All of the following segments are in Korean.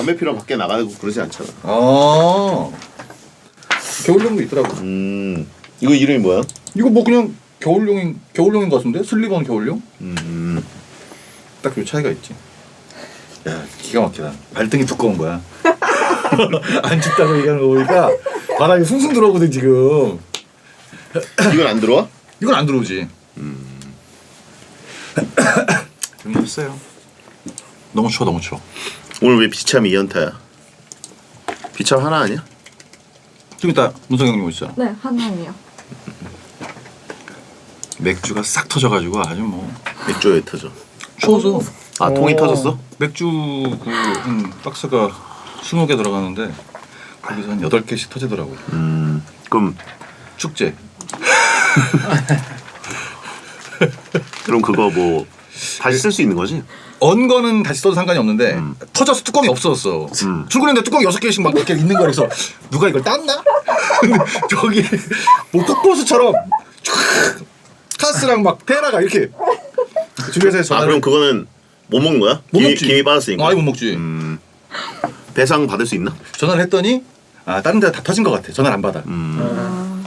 담배 피러 밖에 나가고 그러지 않잖아. 겨울용도 있더라고. 이거 이름이 뭐야? 이거 뭐 그냥 겨울용인 것 같은데? 슬리번 겨울용? 딱 그 차이가 있지. 야, 기가 막히다. 발등이 두꺼운 거야. 안 춥다고 얘기하는 거 보니까 바람이 숭숭 들어오거든 지금. 이건 안 들어와? 이건 안 들어오지. 재밌었어요. 너무 추워, 너무 추워. 오늘 왜 비참 2연타야? 비참 하나 아니야? 좀 이따 문성 형님 오시잖아. 네, 하나요. 맥주가 싹 터져가지고 아주 뭐 맥주 왜 터져? 추워서. 아 통이 터졌어? 맥주 한 박스가 20개 들어가는데 거기서 한 8개씩 터지더라고. 그럼 축제. 그럼 그거 뭐 다시 쓸 수 있는 거지? 언 거는 다시 써도 상관이 없는데 터져서 뚜껑이 없어졌어. 출근했는데 뚜껑이 6개씩 막 이렇게 있는 거야. 그래서 누가 이걸 땄나? 저기 뭐 폭포수처럼 촤악 카스랑 막 테라가 이렇게 준비해서 해서 아 그럼 그거는 못 먹는 거야? 못 먹지. 김이 빠졌으니까. 아니 못 먹지. 배상 받을 수 있나? 전화를 했더니 다른 데가 다 터진 것 같아. 전화를 안 받아.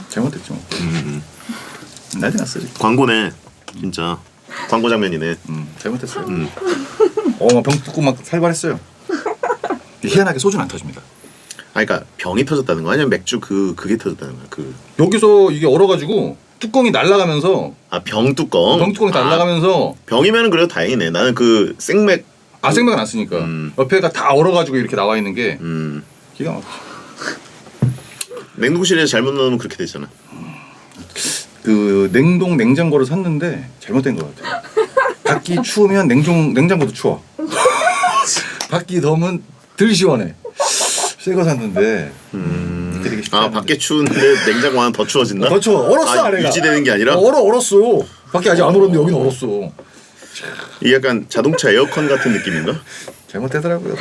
잘못했죠. 난리 났어 지금. 광고네 진짜. 광고 장면이네. 잘못했어요. 막 병 뜯고 막 살벌했어요. 희한하게 소주는 안 터집니다. 그러니까 병이 터졌다는 거 아니면 맥주 그게 터졌다는 거야? 여기서 이게 얼어가지고 뚜껑이 날아가면서 병 뚜껑. 병 뚜껑이 날아가면서 병이면은 그래도 다행이네. 나는 그 생맥. 생맥은 안 쓰니까 옆에가 다 얼어가지고 이렇게 나와 있는 게 기가 막혀. 냉동실에 잘못 넣으면 그렇게 되잖아. 그 냉장고를 샀는데 잘못된 것 같아. 밖이 추우면 냉장고도 추워. 밖이 더우면 덜 시원해. 새 거 샀는데 이렇게 되게 쉽지 않은데. 밖에 추운데 냉장고 안은 더 추워진다? 더 추워. 얼었어 아래가. 유지되는 게 아니라? 얼었어. 밖에 아직 안 얼었는데 여기는 얼었어. 이게 약간 자동차 에어컨 같은 느낌인가? 잘못되더라고요.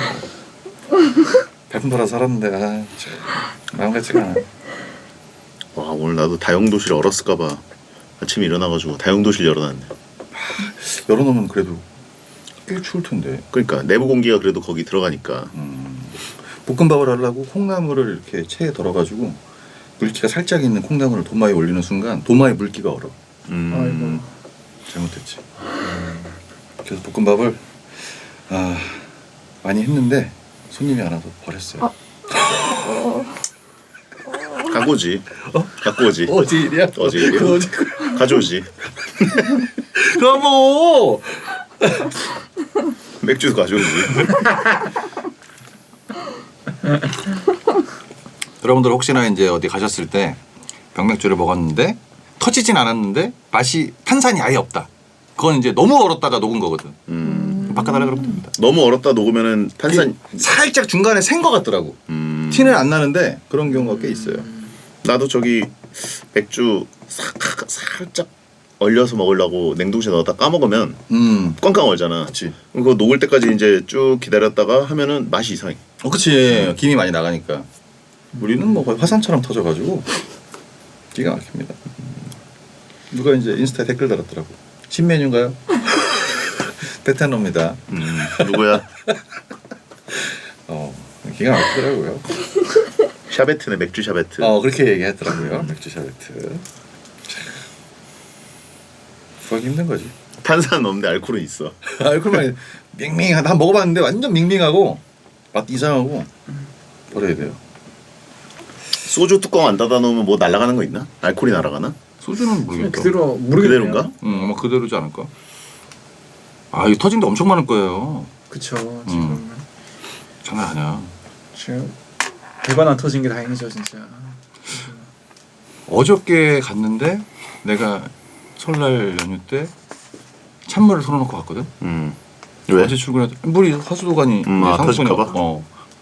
배품 돌아 살았는데 마음 같지가 않아. 와 오늘 나도 다용도실 얼었을까봐 아침에 일어나가지고 다용도실 열어놨네. 열어놓으면 그래도 꽤 추울 텐데. 그러니까 내부 공기가 그래도 거기 들어가니까. 볶음밥을 하려고 콩나물을 이렇게 체에 덜어가지고 물기가 살짝 있는 콩나물을 도마에 올리는 순간 도마에 물기가 얼어. 아이고. 잘못했지. 그래서 볶음밥을 많이 했는데 손님이 안 와서 버렸어요. 갖고 오지. 갖고 오지. 어제 일이야? 어제 일이야? 어제 가져오지. 여보. 맥주도 가져오지. 여러분들 혹시나 이제 어디 가셨을 때 병맥주를 먹었는데 터지진 않았는데 맛이 탄산이 아예 없다. 그건 이제 너무 얼었다가 녹은 거거든. 바꿔달라 그러면 됩니다. 너무 얼었다 녹으면은 탄산 살짝 중간에 샌 거 같더라고. 티는 안 나는데 그런 경우가 꽤 있어요. 나도 저기 맥주 살짝 얼려서 먹으려고 냉동실에 넣었다 까먹으면 꽝꽝 얼잖아. 그치. 그거 녹을 때까지 이제 쭉 기다렸다가 하면은 맛이 이상해. 그치. 김이 많이 나가니까. 우리는 뭐 거의 화산처럼 터져가지고 기가 막힙니다. 누가 이제 인스타에 댓글 달았더라고. 신메뉴인가요? 베테너입니다. 누구야? 기가 막히더라고요. 샤베트네 맥주 샤베트. 그렇게 얘기하더라고요. 맥주 샤베트. 구하기 힘든 거지. 탄산은 없는데 알코올은 있어. 알코올만 밍밍하다. 한 먹어봤는데 완전 밍밍하고 맛 이상하고 버려야 돼요. 소주 뚜껑 안 닫아 놓으면 뭐 날아가는 거 있나? 알코올이 날아가나? 소주는 모르겠다. 그대로인가? 아마 그대로지 않을까? 이거 터진 데 엄청 많을 거예요. 그쵸. 지금 장난 아니야. 지금 배관 안 터진 게 다행이죠 진짜. 어저께 갔는데 내가 설날 연휴 때 찬물을 틀어놓고 갔거든. 왜? 어제 출근해서 물이 하수도관이 터질까봐?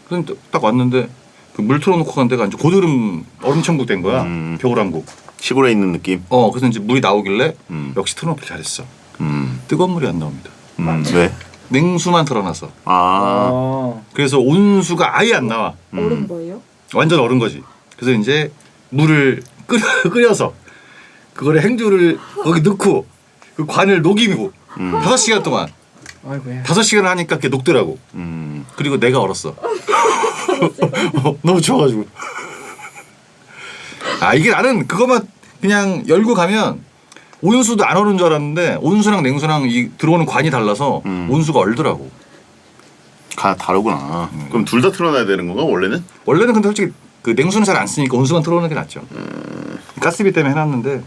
그럼 딱 왔는데 그 물 틀어놓고 간 데가 이제 고드름 얼음천국 된 거야. 겨울왕국. 시골에 있는 느낌. 그래서 이제 물이 나오길래 역시 틀어놓기 잘했어. 뜨거운 물이 안 나옵니다. 왜? 냉수만 틀어놔서. 그래서 온수가 아예 안 나와. 얼음 뭐예요? 완전 얼은 거지. 그래서 이제 물을 끓여서 그거를 행주를 거기 넣고 그 관을 녹이고 5시간 동안 아이고야. 5시간을 하니까 그게 녹더라고. 그리고 내가 얼었어. 너무 추워가지고. 아 이게 나는 그것만 그냥 열고 가면 온수도 안 얼은 줄 알았는데 온수랑 냉수랑 이 들어오는 관이 달라서 온수가 얼더라고. 다르구나. 그럼 둘 다 틀어놔야 되는 건가 원래는? 원래는 근데 솔직히 그 냉수는 잘 안 쓰니까 온수만 틀어놓는 게 낫죠. 가스비 때문에 해놨는데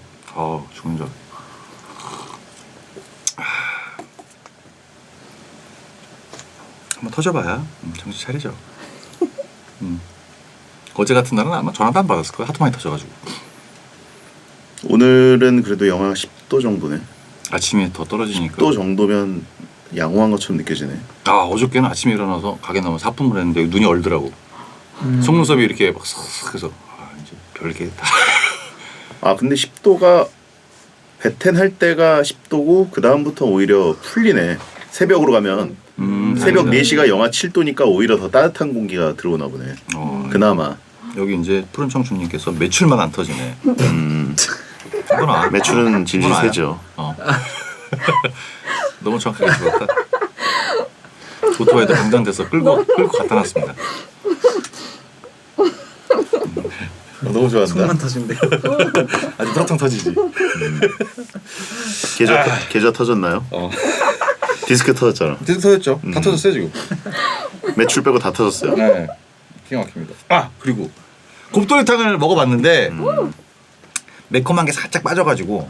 죽는 줄. 한번 터져봐야 정신 차리죠. 어제 같은 날은 아마 전화도 안 받았을 거야. 하도 많이 터져가지고. 오늘은 그래도 영하 10도 정도네. 아침에 더 떨어지니까. 10도 정도면 양호한 것처럼 느껴지네. 아 어저께는 아침에 일어나서 가게 나면 사품을 했는데 눈이 얼더라고. 속눈썹이 이렇게 막 싹 해서 이제 별게 다. 아 근데 10도가 배텐 할 때가 10도고 그 다음부터 오히려 풀리네. 새벽으로 가면 새벽 다행이다. 4시가 영하 7도니까 오히려 더 따뜻한 공기가 들어오나 보네. 그나마. 여기 이제 푸른 청춘님께서 매출만 안 터지네. 이거나 매출은 질질 이거나 세죠. 너무 정확하게 죽었다. 오토바이도 당장돼서 끌고 갖다 놨습니다. 너무 좋아한다. 손만 터진대요. 아주 텅텅 터지지. 계좌 터졌나요? 디스크 터졌잖아. 디스크 터졌죠. 다 터졌어요 지금. 매출 빼고 다 터졌어요. 네, 기가 막힙니다. 아 그리고 곱돌이탕을 먹어봤는데 매콤한 게 살짝 빠져가지고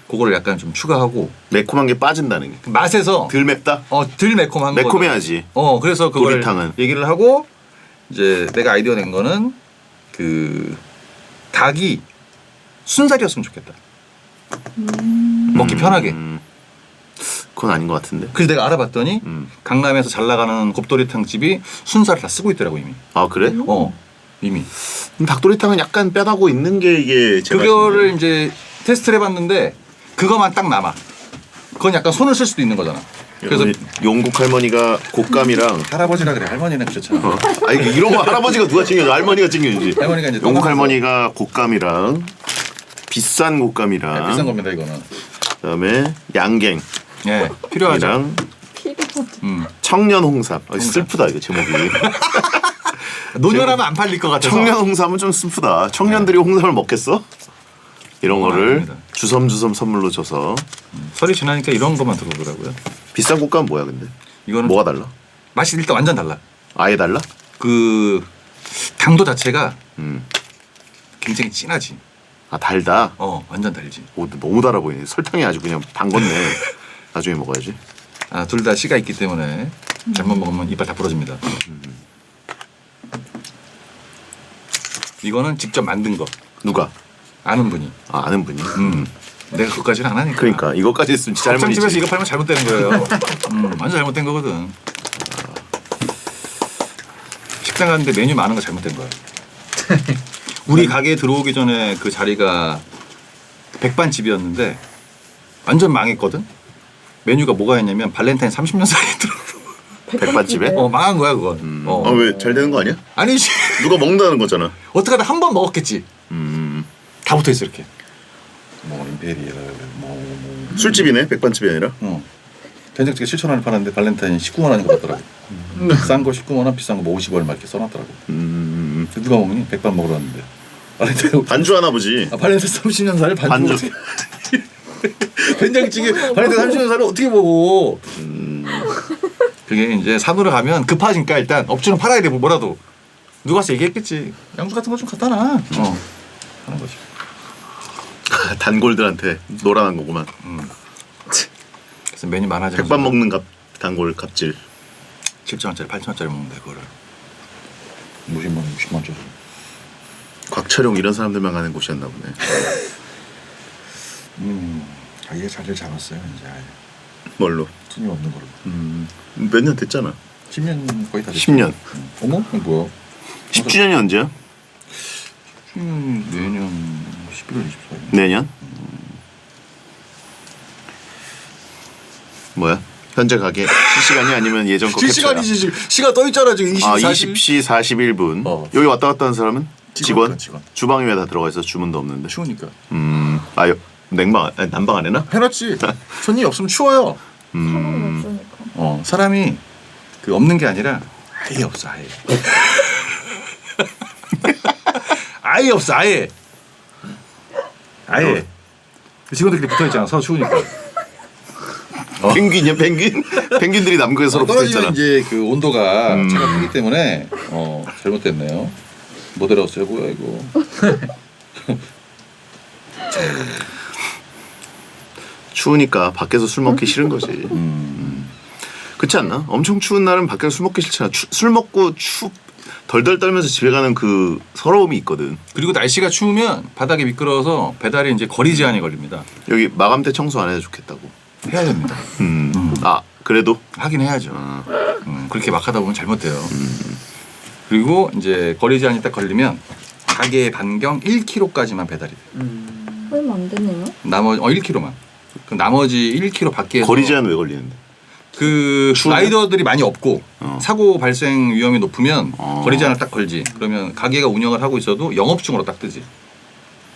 그거를 약간 좀 추가하고 매콤한 게 빠진다는 게. 맛에서 덜 맵다? 덜 매콤한 거. 매콤해야지. 그래서 그걸 도리탕은. 얘기를 하고 이제 내가 아이디어 낸 거는 그 닭이 순살이었으면 좋겠다. 먹기 편하게. 그건 아닌 것 같은데. 그래서 내가 알아봤더니 강남에서 잘 나가는 곱돌이탕 집이 순살을 다 쓰고 있더라고 이미. 아 그래? 이미. 닭도리탕은 약간 뼈다고 있는 게 이게 제 그거를 맛인데. 이제 테스트를 해봤는데 그거만 딱 남아. 그건 약간 손을 쓸 수도 있는 거잖아. 그래서 우리 용국 할머니가 곶감이랑 할아버지라 그래. 할머니는 그렇잖아. 아니 이런 거 할아버지가 누가 챙겨줘? 할머니가 챙겨주지. 할머니가 이제 용국 떠나면서- 할머니가 곶감이랑 비싼 곶감이랑 비싼 겁니다 이거는. 그다음에 양갱이랑 예, 필요하죠. 청년 홍삼. 슬프다 이거 제목이. 노년하면 안 팔릴 것 같아서. 청년 홍삼은 좀 슬프다. 청년들이 홍삼을 먹겠어? 이런 거를 아닙니다. 주섬주섬 선물로 줘서. 설이 지나니까 이런 것만 들어오더라고요. 비싼 곶감은 뭐야 근데? 이거는 뭐가 달라? 맛이 일단 완전 달라. 아예 달라? 그 당도 자체가 음. 굉장히 진하지. 아 달다. 완전 달지. 오, 너무 달아 보이네. 설탕이 아주 그냥 반 건네. 나중에 먹어야지. 둘 다 씨가 있기 때문에 잘못 먹으면 이빨 다 부러집니다. 이거는 직접 만든 거. 누가? 아는 분이. 아는 분이. 내가 그것까지는 안 하니까. 그러니까 이거까지 했으면 진짜 할머니지. 곱창집에서 이거 팔면 잘못되는 거예요. 완전 잘못된 거거든. 식당 갔는데 메뉴 많은 거 잘못된 거야. 우리 가게에 들어오기 전에 그 자리가 백반집이었는데 완전 망했거든. 메뉴가 뭐가 있냐면 발렌타인 30년 사이에 들어. 백반집에? 망한 거야 그건. 아 왜 잘 되는 거 아니야? 아니지. 누가 먹는다는 거잖아. 어떻게 하다 한 번 먹었겠지. 다 붙어 있어 이렇게. 임페리얼 술집이네. 백반집이 아니라. 된장찌개 7,000원에 파는데 발렌타인 19만 원인 것 같더라고. 싼 거 19만 원, 비싼 거 뭐 50원 막 이렇게 써놨더라고. 누가 먹니? 백반 먹으러 왔는데. 발렌타인 반주 하나 보지. 발렌타인 30년 살을 반주. 어떻게 된장찌개 발렌타인 30년 살을 어떻게 먹어? 그게 이제 산으로 가면 급하니까 일단 업주는 팔아야 돼 뭐라도. 누가 와서 얘기했겠지. 양주 같은 거 좀 갖다 놔. 하는 거지. 단골들한테 노란한 거구만. 그래서 메뉴 많아지면 백반 먹는 단골 갑질. 7,000원짜리 8,000원짜리 먹는데 그거를 50만 원, 60만 원짜리. 곽철용 이런 사람들만 가는 곳이었나 보네. 자기가 자리를 잡았어요 이제 아예. 뭘로? 손님 없는 걸로. 몇 년 됐잖아. 10년 거의 다 됐어. 10년. 어머? 이거 뭐야? 10주년이 언제야? 10년 내년 11월 24일. 내년? 뭐야? 현재 가게 실시간이 아니면 예전 거 캡처야? 실시간이지 지금. 시간 떠 있잖아 지금 20, 20시 41분. 여기 왔다 갔다 하는 사람은? 직원? 직원. 주방에 왜 다 들어가 있어? 주문도 없는데. 추우니까. 냉방, 난방 안 해놔? 해놨지. 손님 없으면 추워요. 사람이 없으니까. 사람이 그 없는 게 아니라 아예 없어 아예. 아예 없어 아예. 아예. 직원들끼리 붙어 있잖아. 서로 추우니까. 펭귄이야 펭귄? 펭귄들이 남극에 서로 붙어 떨어지면 있잖아. 이제 그 온도가 차갑기 때문에 잘못됐네요. 못 알아봤어요 뭐야 이거. 추우니까 밖에서 술 먹기 싫은 거지. 그렇지 않나? 엄청 추운 날은 밖에서 술 먹기 싫잖아. 술 먹고 덜덜 떨면서 집에 가는 그 서러움이 있거든. 그리고 날씨가 추우면 바닥이 미끄러워서 배달이 이제 거리 제한이 걸립니다. 여기 마감 때 청소 안 해도 좋겠다고. 해야 됩니다. 아 그래도 하긴 해야죠. 그렇게 막 하다 보면 잘못돼요. 그리고 이제 거리 제한이 딱 걸리면 가게 반경 1km까지만 배달이 돼요. 얼마 안 되네요. 나머지 1km만. 그 나머지 1km 밖에서 거리 제한 왜 걸리는데? 그 추우면? 라이더들이 많이 없고 사고 발생 위험이 높으면 어. 거리 제한을 딱 걸지. 그러면 가게가 운영을 하고 있어도 영업 중으로 딱 뜨지.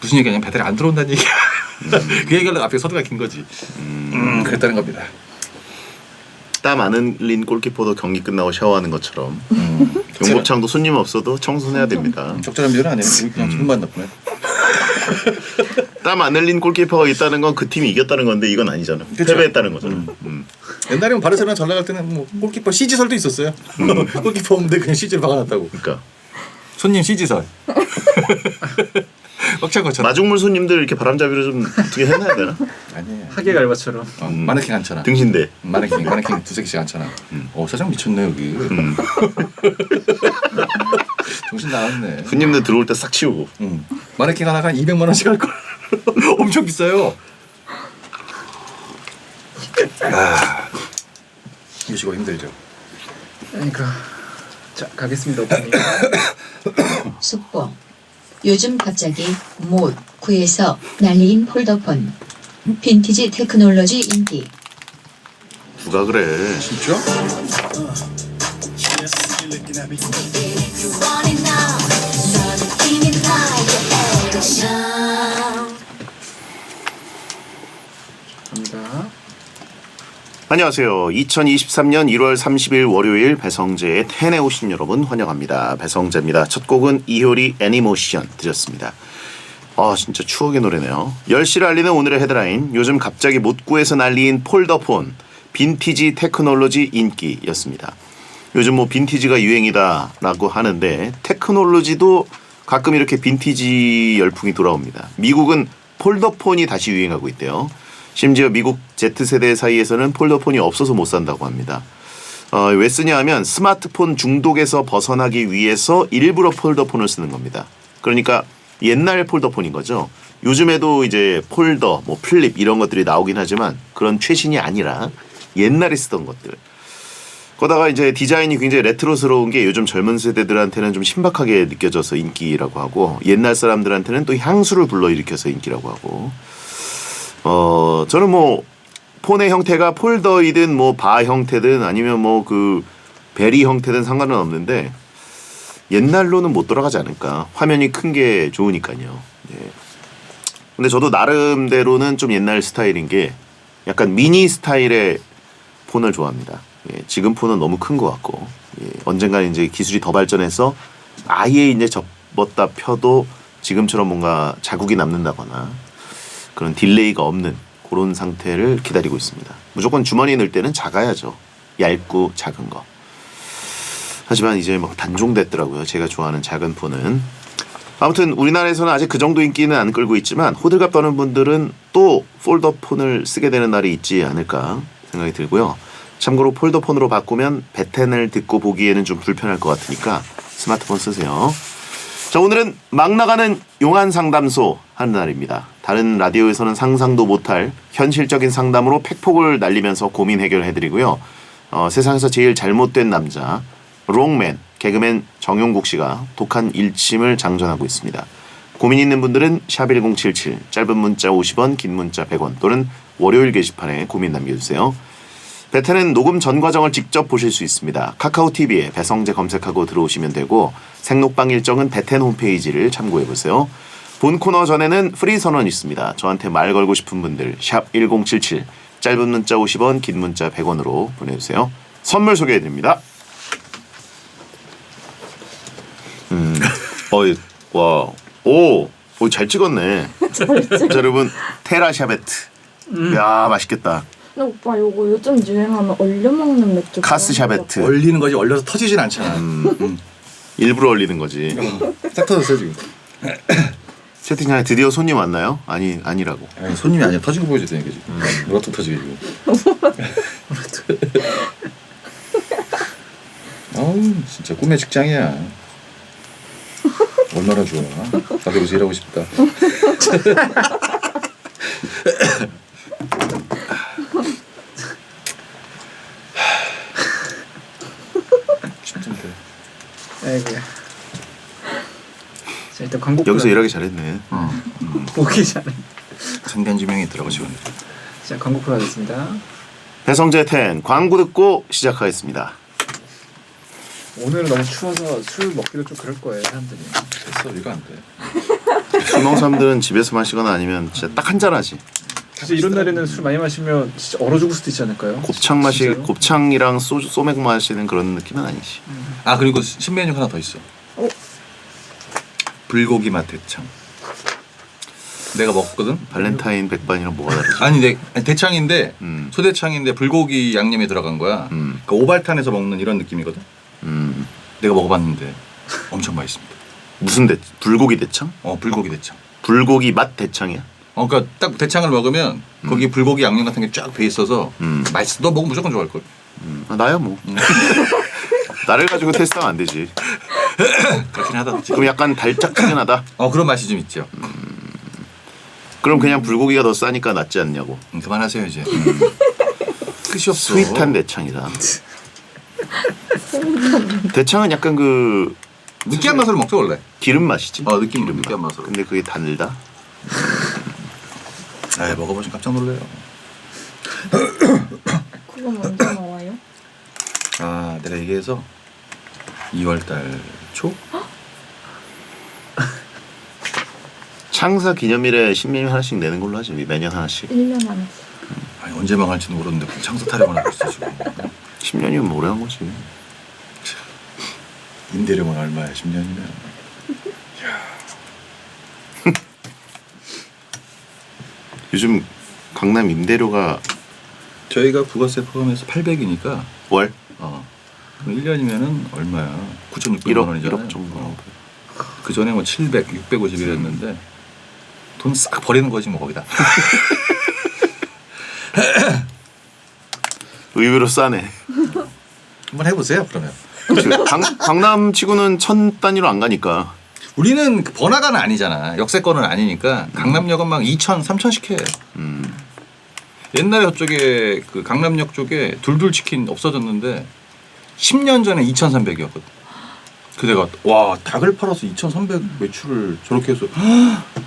무슨 얘기냐? 배달이 안 들어온다는 얘기야. 그 얘기하려고 앞에 서두가 긴 거지. 그랬다는 겁니다. 땀 안 흘린 골키퍼도 경기 끝나고 샤워하는 것처럼 용곱창도 손님 없어도 청소해야 됩니다. 적절한 비율은 아니에요. 그냥 기분만 나쁘네. 땀 안 흘린 골키퍼가 있다는 건 그 팀이 이겼다는 건데 이건 아니잖아. 그쵸. 패배했다는 거잖아. 옛날에는 바르셀로나 잘 나갈 때는 뭐 골키퍼 CG설도 있었어요. 골키퍼 없는데 그냥 CG를 박아놨다고. 그러니까 손님 CG설. 꽉찬 것처럼. 마중물 손님들 이렇게 바람잡이로 좀 어떻게 해놔야 되나? 아니에요. 하계 갈바처럼. 마네킹 앉혀놔. 등신대. 마네킹 두세 개씩 앉혀놔. 사장 미쳤네 여기. 정신 나갔네. 손님들 들어올 때 싹 치우고. 마네킹 하나가 200만 원씩 할 걸. 엄청 비싸요. 이거 힘들죠. 그러니까 자 가겠습니다 오프닝. 속보. 요즘 갑자기 못 구해서 난리인 폴더폰. 빈티지 테크놀로지 인기. 누가 그래? 진짜? 갑니다. 안녕하세요. 2023년 1월 30일 월요일 배성재의 텐에 오신 여러분 환영합니다. 배성재입니다. 첫 곡은 이효리 애니모션 드렸습니다. 아 진짜 추억의 노래네요. 10시를 알리는 오늘의 헤드라인. 요즘 갑자기 못 구해서 난리인 폴더폰. 빈티지 테크놀로지 인기였습니다. 요즘 뭐 빈티지가 유행이다라고 하는데 테크놀로지도 가끔 이렇게 빈티지 열풍이 돌아옵니다. 미국은 폴더폰이 다시 유행하고 있대요. 심지어 미국 Z세대 사이에서는 폴더폰이 없어서 못 산다고 합니다. 왜 쓰냐 하면 스마트폰 중독에서 벗어나기 위해서 일부러 폴더폰을 쓰는 겁니다. 그러니까 옛날 폴더폰인 거죠. 요즘에도 이제 폴더, 뭐 플립 이런 것들이 나오긴 하지만 그런 최신이 아니라 옛날에 쓰던 것들. 거다가 이제 디자인이 굉장히 레트로스러운 게 요즘 젊은 세대들한테는 좀 신박하게 느껴져서 인기라고 하고 옛날 사람들한테는 또 향수를 불러일으켜서 인기라고 하고 저는 뭐 폰의 형태가 폴더이든 뭐 바 형태든 아니면 뭐 그 베리 형태든 상관은 없는데 옛날로는 못 돌아가지 않을까. 화면이 큰 게 좋으니까요. 예. 근데 저도 나름대로는 좀 옛날 스타일인 게 약간 미니 스타일의 폰을 좋아합니다. 예. 지금 폰은 너무 큰 것 같고 언젠가 이제 기술이 더 발전해서 아예 이제 접었다 펴도 지금처럼 뭔가 자국이 남는다거나 그런 딜레이가 없는 그런 상태를 기다리고 있습니다. 무조건 주머니에 넣을 때는 작아야죠. 얇고 작은 거. 하지만 이제 막 단종됐더라고요. 제가 좋아하는 작은 폰은. 아무튼 우리나라에서는 아직 그 정도 인기는 안 끌고 있지만 호들갑 떠는 분들은 또 폴더폰을 쓰게 되는 날이 있지 않을까 생각이 들고요. 참고로 폴더폰으로 바꾸면 배텐을 듣고 보기에는 좀 불편할 것 같으니까 스마트폰 쓰세요. 자, 오늘은 막 나가는 용한 상담소 하는 날입니다. 다른 라디오에서는 상상도 못할 현실적인 상담으로 팩폭을 날리면서 고민 해결해드리고요. 세상에서 제일 잘못된 남자 롱맨 개그맨 정용국 씨가 독한 일침을 장전하고 있습니다. 고민 있는 분들은 샵1077 짧은 문자 50원 긴 문자 100원 또는 월요일 게시판에 고민 남겨주세요. 배텐은 녹음 전 과정을 직접 보실 수 있습니다. 카카오TV에 배성재 검색하고 들어오시면 되고 생록방 일정은 배텐 홈페이지를 참고해보세요. 본 코너 전에는 프리 선언이 있습니다. 저한테 말 걸고 싶은 분들 샵 1077 짧은 문자 50원, 긴 문자 100원으로 보내주세요. 선물 소개해드립니다. 와, 오, 잘 찍었네. 자, 여러분 테라샤베트. 야, 맛있겠다. 근데 오빠 요거 요즘 유행하는 얼려 먹는 맥주. 카스샤베트. 얼리는 거지 얼려서 터지진 않잖아. 일부러 얼리는 거지. 딱 터졌어요 지금. 채팅창에 드디어 손님 왔나요? 아니라고. 아니, 손님이 아니야 터진 거 보여줬다니까 지금. 로또 터지게 지금. 아우 진짜 꿈의 직장이야. 얼마나 좋아. 나도 여기서 일하고 싶다. 진짜인데. 아이고야. 자 일단 광고 여기서 일하기 잘했네. 보기 전에. 상견지명이 있더라고 지금. 자 광고 풀어야겠습니다. 배성재 텐 광고 듣고 시작하겠습니다. 오늘은 너무 추워서 술 먹기도 좀 그럴 거예요 사람들이. 됐어 이거 안 돼. 술 먹는 사람들은 집에서 마시거나 아니면 진짜 딱 한 잔 하지. 진짜 이런 날에는 술 많이 마시면 진짜 얼어 죽을 수도 있지 않을까요? 진짜로? 곱창이랑 소맥 마시는 그런 느낌은 아니지. 아 그리고 신메뉴 하나 더 있어. 불고기 맛 대창. 내가 먹거든. 발렌타인 백반이랑 뭐가 다르지? 아니 대창인데 음. 소대창인데 불고기 양념이 들어간 거야. 그 오발탄에서 먹는 이런 느낌이거든. 내가 먹어봤는데 엄청 맛있습니다. 무슨 불고기 대창? 불고기 대창. 불고기 맛 대창이야? 그러니까 딱 대창을 먹으면 거기 불고기 양념 같은 게 쫙 배 있어서 맛있어. 너 먹으면 무조건 좋아할 걸. 나야 뭐. 나를 가지고 테스트하면 안 되지. 그렇긴 하다. 그치? 그럼 약간 달짝지근하다. 그런 맛이 좀 있죠. 그럼 그냥 불고기가 더 싸니까 낫지 않냐고. 그만하세요 이제. 끝이 없어. 스윗한 대창이다. 대창은 약간 그 느끼한 맛으로 먹죠 원래. 기름 맛이지. 느끼한 맛으로. 근데 그게 달다. 먹어보시면 깜짝 놀래요. 그건 언제 나와요? 내가 얘기해서 2월달 초? 창사 기념일에 신메뉴 하나씩 내는 걸로 하지. 매년 하나씩. 1년 안에. 아니 언제 망할지는 모르는데 창사 타령을 하고 있어 지금. 10년이면 오래 한 거지. 임대료만 얼마야 10년이면. 요즘 강남 임대료가 저희가 부가세 포함해서 800이니까 월? 그럼 1년이면은 얼마야? 9,600만 1억, 원이잖아요. 1억 정도. 그 전에 뭐 700, 650 이랬는데 돈 싹 버리는 거지 뭐 거기다. 의외로 싸네. 한번 해보세요 그러면. 강남 치고는 1000단위로 안 가니까. 우리는 그 번화가는 아니잖아. 역세권은 아니니까 강남역은 막 2,000, 3,000씩 해. 옛날에 저쪽에 그 강남역 쪽에 둘둘 치킨 없어졌는데 10년 전에 2,300이었거든. 그대가 와 닭을 팔아서 2,300 매출을 저렇게 해서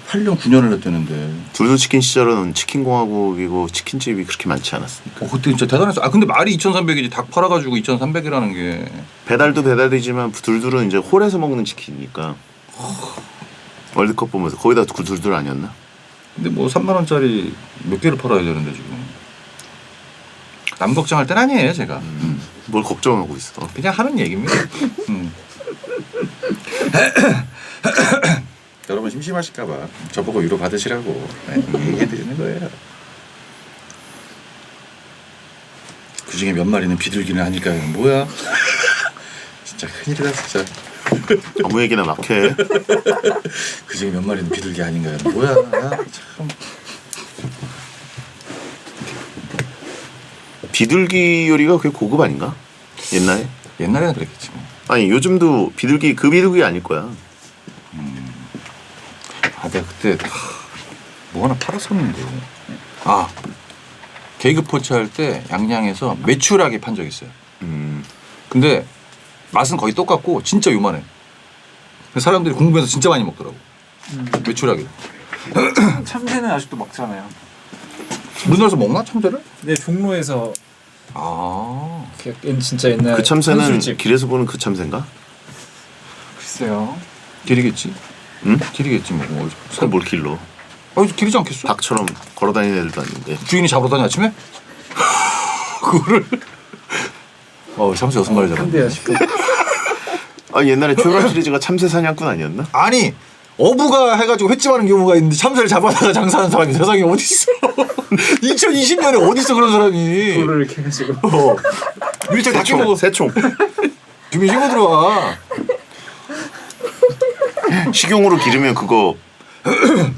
8년 9년을 했다는데. 둘둘치킨 시절은 치킨공화국이고 치킨집이 그렇게 많지 않았으니까. 그때 진짜 대단했어. 근데 말이 2,300이지 닭 팔아가지고 2,300이라는 게. 배달도 배달이지만 둘둘은 이제 홀에서 먹는 치킨이니까. 월드컵 보면서 거기다 둘둘 아니었나? 근데 뭐 3만 원짜리 몇 개를 팔아야 되는데 지금. 남 걱정할 땐 아니에요 제가. 뭘 걱정하고 있어. 그냥 하는 얘기입니다. 여러분 심심하실까봐 저보고 위로 받으시라고 얘기해드리는 거예요. 그 중에 몇 마리는 비둘기는 아닐까요? 뭐야? 진짜 큰일이다 진짜. 아무 얘기나 막 해. 그 중에 몇 마리는 비둘기 아닌가요? 뭐야? 참. 비둘기 요리가 그게 고급 아닌가? 옛날에? 옛날에는 그랬겠지 뭐. 아니 요즘도 비둘기 그 비둘기 아닐 거야. 내가 그때 뭐 하나 팔았었는데. 개그 포차 할 때 양양에서 메추라기 판 적 있어요. 근데 맛은 거의 똑같고 진짜 요만해. 사람들이 궁금해서 진짜 많이 먹더라고. 메추라기. 참새는 아직도 먹잖아요. 우리나라에서 먹나 참새를? 네 종로에서 진짜 옛날 그 참새는 한술집. 길에서 보는 그 참새인가? 글쎄요. 길이겠지. 응? 길이겠지 뭐. 그걸 뭘 길러? 기르지 않겠어? 닭처럼 걸어다니는 애들도 아닌데. 주인이 잡으러 다니 아침에? 그거를 참새 여섯 마리 잡았네. 한대야 싶어. 아 옛날에 최강 시리즈가 참새 사냥꾼 아니었나? 아니 어부가 해가지고 횟집하는 경우가 있는데 참새를 잡아다가 장사하는 사람이 세상에 어디 있어? 2020년에 어디 있어 그런 사람이? 불을 이렇게 해가지고. 밀착 다 깨먹어. 새총. 주민 신고 들어와. 식용으로 기르면 그거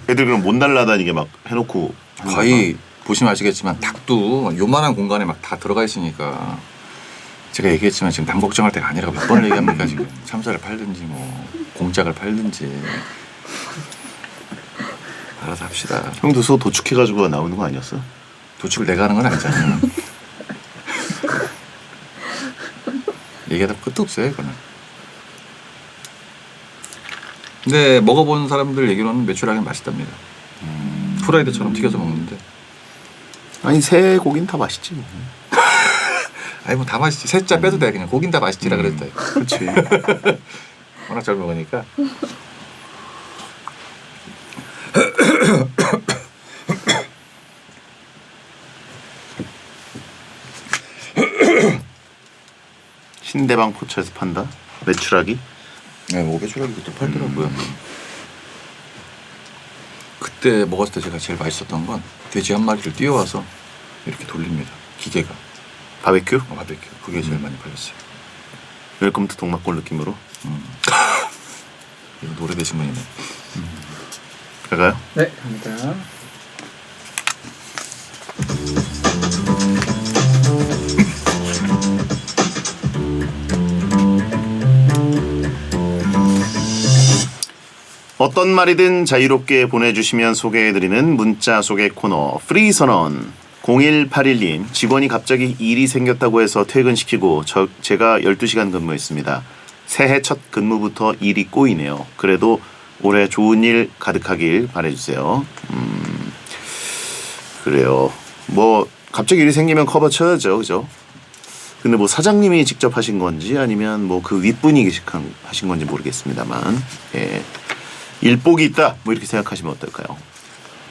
애들 그럼 못 날라다니게 막 해놓고 거의 보시면 아시겠지만 닭도 요만한 공간에 막 다 들어가 있으니까 제가 얘기했지만 지금 남 걱정할 때가 아니라고 몇 번을 얘기합니까 지금. 참새를 팔든지 뭐 공작을 팔든지 알아서 합시다. 형도 소 도축해가지고 나오는 거 아니었어? 도축을 내가 하는 건 아니잖아. 얘기하다 끝도 없어요 이거는. 근데 먹어본 사람들 얘기로는 메추라기는 맛있답니다. 프라이드처럼 튀겨서 먹는데 아니 새 고기는 다 맛있지 뭐. 아니 뭐 다 맛있지. 셋자 빼도 돼 그냥. 고긴 다 맛있지라 그랬다. 그렇지. 워낙 잘 먹으니까. 신대방 포차에서 판다? 메추라기? 네, 뭐 메추라기 그때 팔더라고요. 그때 먹었을 때 제가 제일 맛있었던 건 돼지 한 마리를 띄워와서 이렇게 돌립니다. 기계가. 바베큐? 바베큐. 그게 제일 많이 팔렸어요. 웰컴 투 동막골 느낌으로. 이거 노래 되신 분이네. 갈까요? 네, 갑니다. 어떤 말이든 자유롭게 보내주시면 소개해드리는 문자 소개 코너 프리선언. 0181님 직원이 갑자기 일이 생겼다고 해서 퇴근시키고 제가 12시간 근무했습니다. 새해 첫 근무부터 일이 꼬이네요. 그래도 올해 좋은 일 가득하길 바라주세요. 그래요. 뭐 갑자기 일이 생기면 커버 쳐야죠. 그죠? 근데 뭐 사장님이 직접 하신 건지 아니면 뭐 그 윗분이 하신 건지 모르겠습니다만 예. 일복이 있다 뭐 이렇게 생각하시면 어떨까요?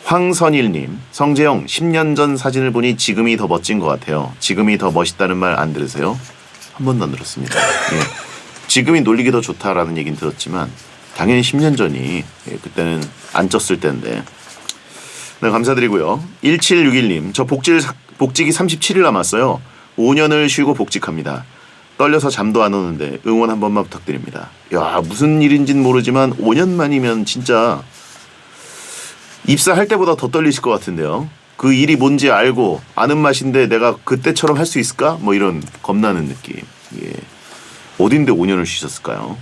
황선일님 성재형 10년 전 사진을 보니 지금이 더 멋진 것 같아요. 지금이 더 멋있다는 말 안 들으세요? 한 번도 안 들었습니다. 예. 지금이 놀리기 더 좋다라는 얘기는 들었지만 당연히 10년 전이 예, 그때는 안 쪘을 때인데 네, 감사드리고요. 1761님 저 복직이 37일 남았어요. 5년을 쉬고 복직합니다. 떨려서 잠도 안 오는데 응원 한 번만 부탁드립니다. 야 무슨 일인진 모르지만 5년 만이면 진짜 입사할 때보다 더 떨리실 것 같은데요. 그 일이 뭔지 알고 아는 맛인데 내가 그때처럼 할 수 있을까? 뭐 이런 겁나는 느낌. 예. 어딘데 5년을 쉬셨을까요?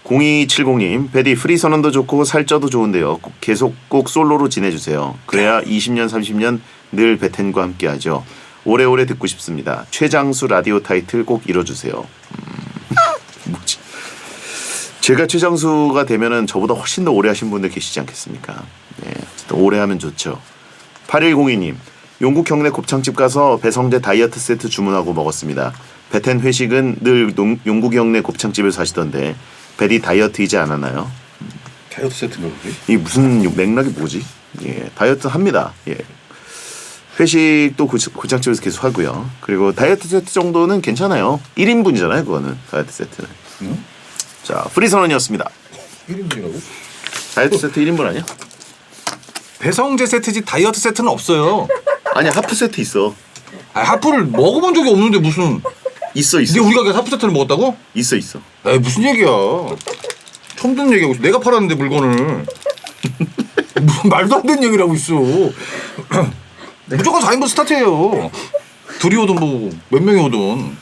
0270님 베디 프리 선언도 좋고 살쪄도 좋은데요. 계속 꼭 솔로로 지내주세요. 그래야 20년 30년 늘 베텐과 함께하죠. 오래오래 듣고 싶습니다. 최장수 라디오 타이틀 꼭 이뤄주세요. 뭐지? 제가 최장수가 되면은 저보다 훨씬 더 오래 하신 분들 계시지 않겠습니까? 네, 오래 하면 좋죠. 8102님 용국 형네 곱창집 가서 배성재 다이어트 세트 주문하고 먹었습니다. 베텐 회식은 늘 용국 형네 곱창집에서 하시던데 베디 다이어트이지 않았나요? 다이어트 세트인가 그게? 이 무슨 맥락이 뭐지? 예, 다이어트 합니다. 예. 회식도 고창집에서 계속 하고요. 그리고 다이어트 세트 정도는 괜찮아요. 1인분이잖아요, 그거는 다이어트 세트는. 자, 프리 선언이었습니다. 1인분이라고? 다이어트 세트 1인분 아니야? 배성재 세트지 다이어트 세트는 없어요. 아니야, 하프 세트 있어. 아, 하프를 먹어본 적이 없는데 무슨? 있어. 근데 우리가 그래서 하프 세트를 먹었다고? 있어. 에이 무슨 얘기야? 처음 듣는 얘기하고 있어. 내가 팔았는데 물건을 무슨 말도 안 되는 얘기를 하고 있어. 무조건 4인분 스타트예요. 둘이 오든 뭐 몇 명이 오든.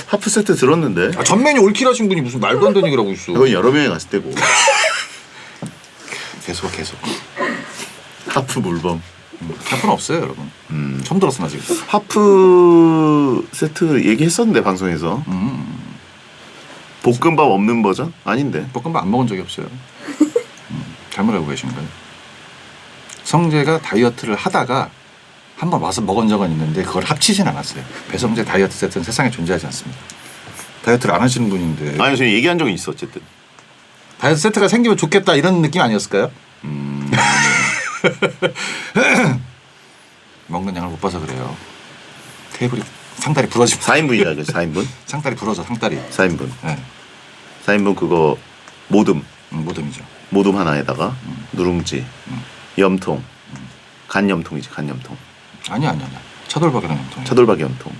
하프 세트 들었는데. 아, 전면이 올킬하신 분이 무슨 말도 안 되는 얘기를 하고 있어. 그건 여러 명이 갔을 때고. 계속. 하프 물범. 하프는 없어요, 여러분. 처음 들었어 나 지금. 하프 세트 얘기했었는데 방송에서. 볶음밥 없는 버전? 아닌데. 볶음밥 안 먹은 적이 없어요. 잘못 알고 계신 거예요. 성재가 다이어트를 하다가 한번 와서 먹은 적은 있는데 그걸 합치진 않았어요. 배성재 다이어트 세트는 세상에 존재하지 않습니다. 다이어트를 안 하시는 분인데 아니, 저희 얘기한 적은 있어 어쨌든. 다이어트 세트가 생기면 좋겠다 이런 느낌 아니었을까요? 먹는 양을 못 봐서 그래요. 테이블이 상다리 부러지고 4인분이죠. 4인분. 상다리 부러져 상다리. 4인분. 네. 4인분 그거 모듬. 모듬이죠. 모둠 하나에다가 누룽지, 염통, 간염통이지 간염통, 아니야. 차돌박이랑 염통. 차돌박이 염통.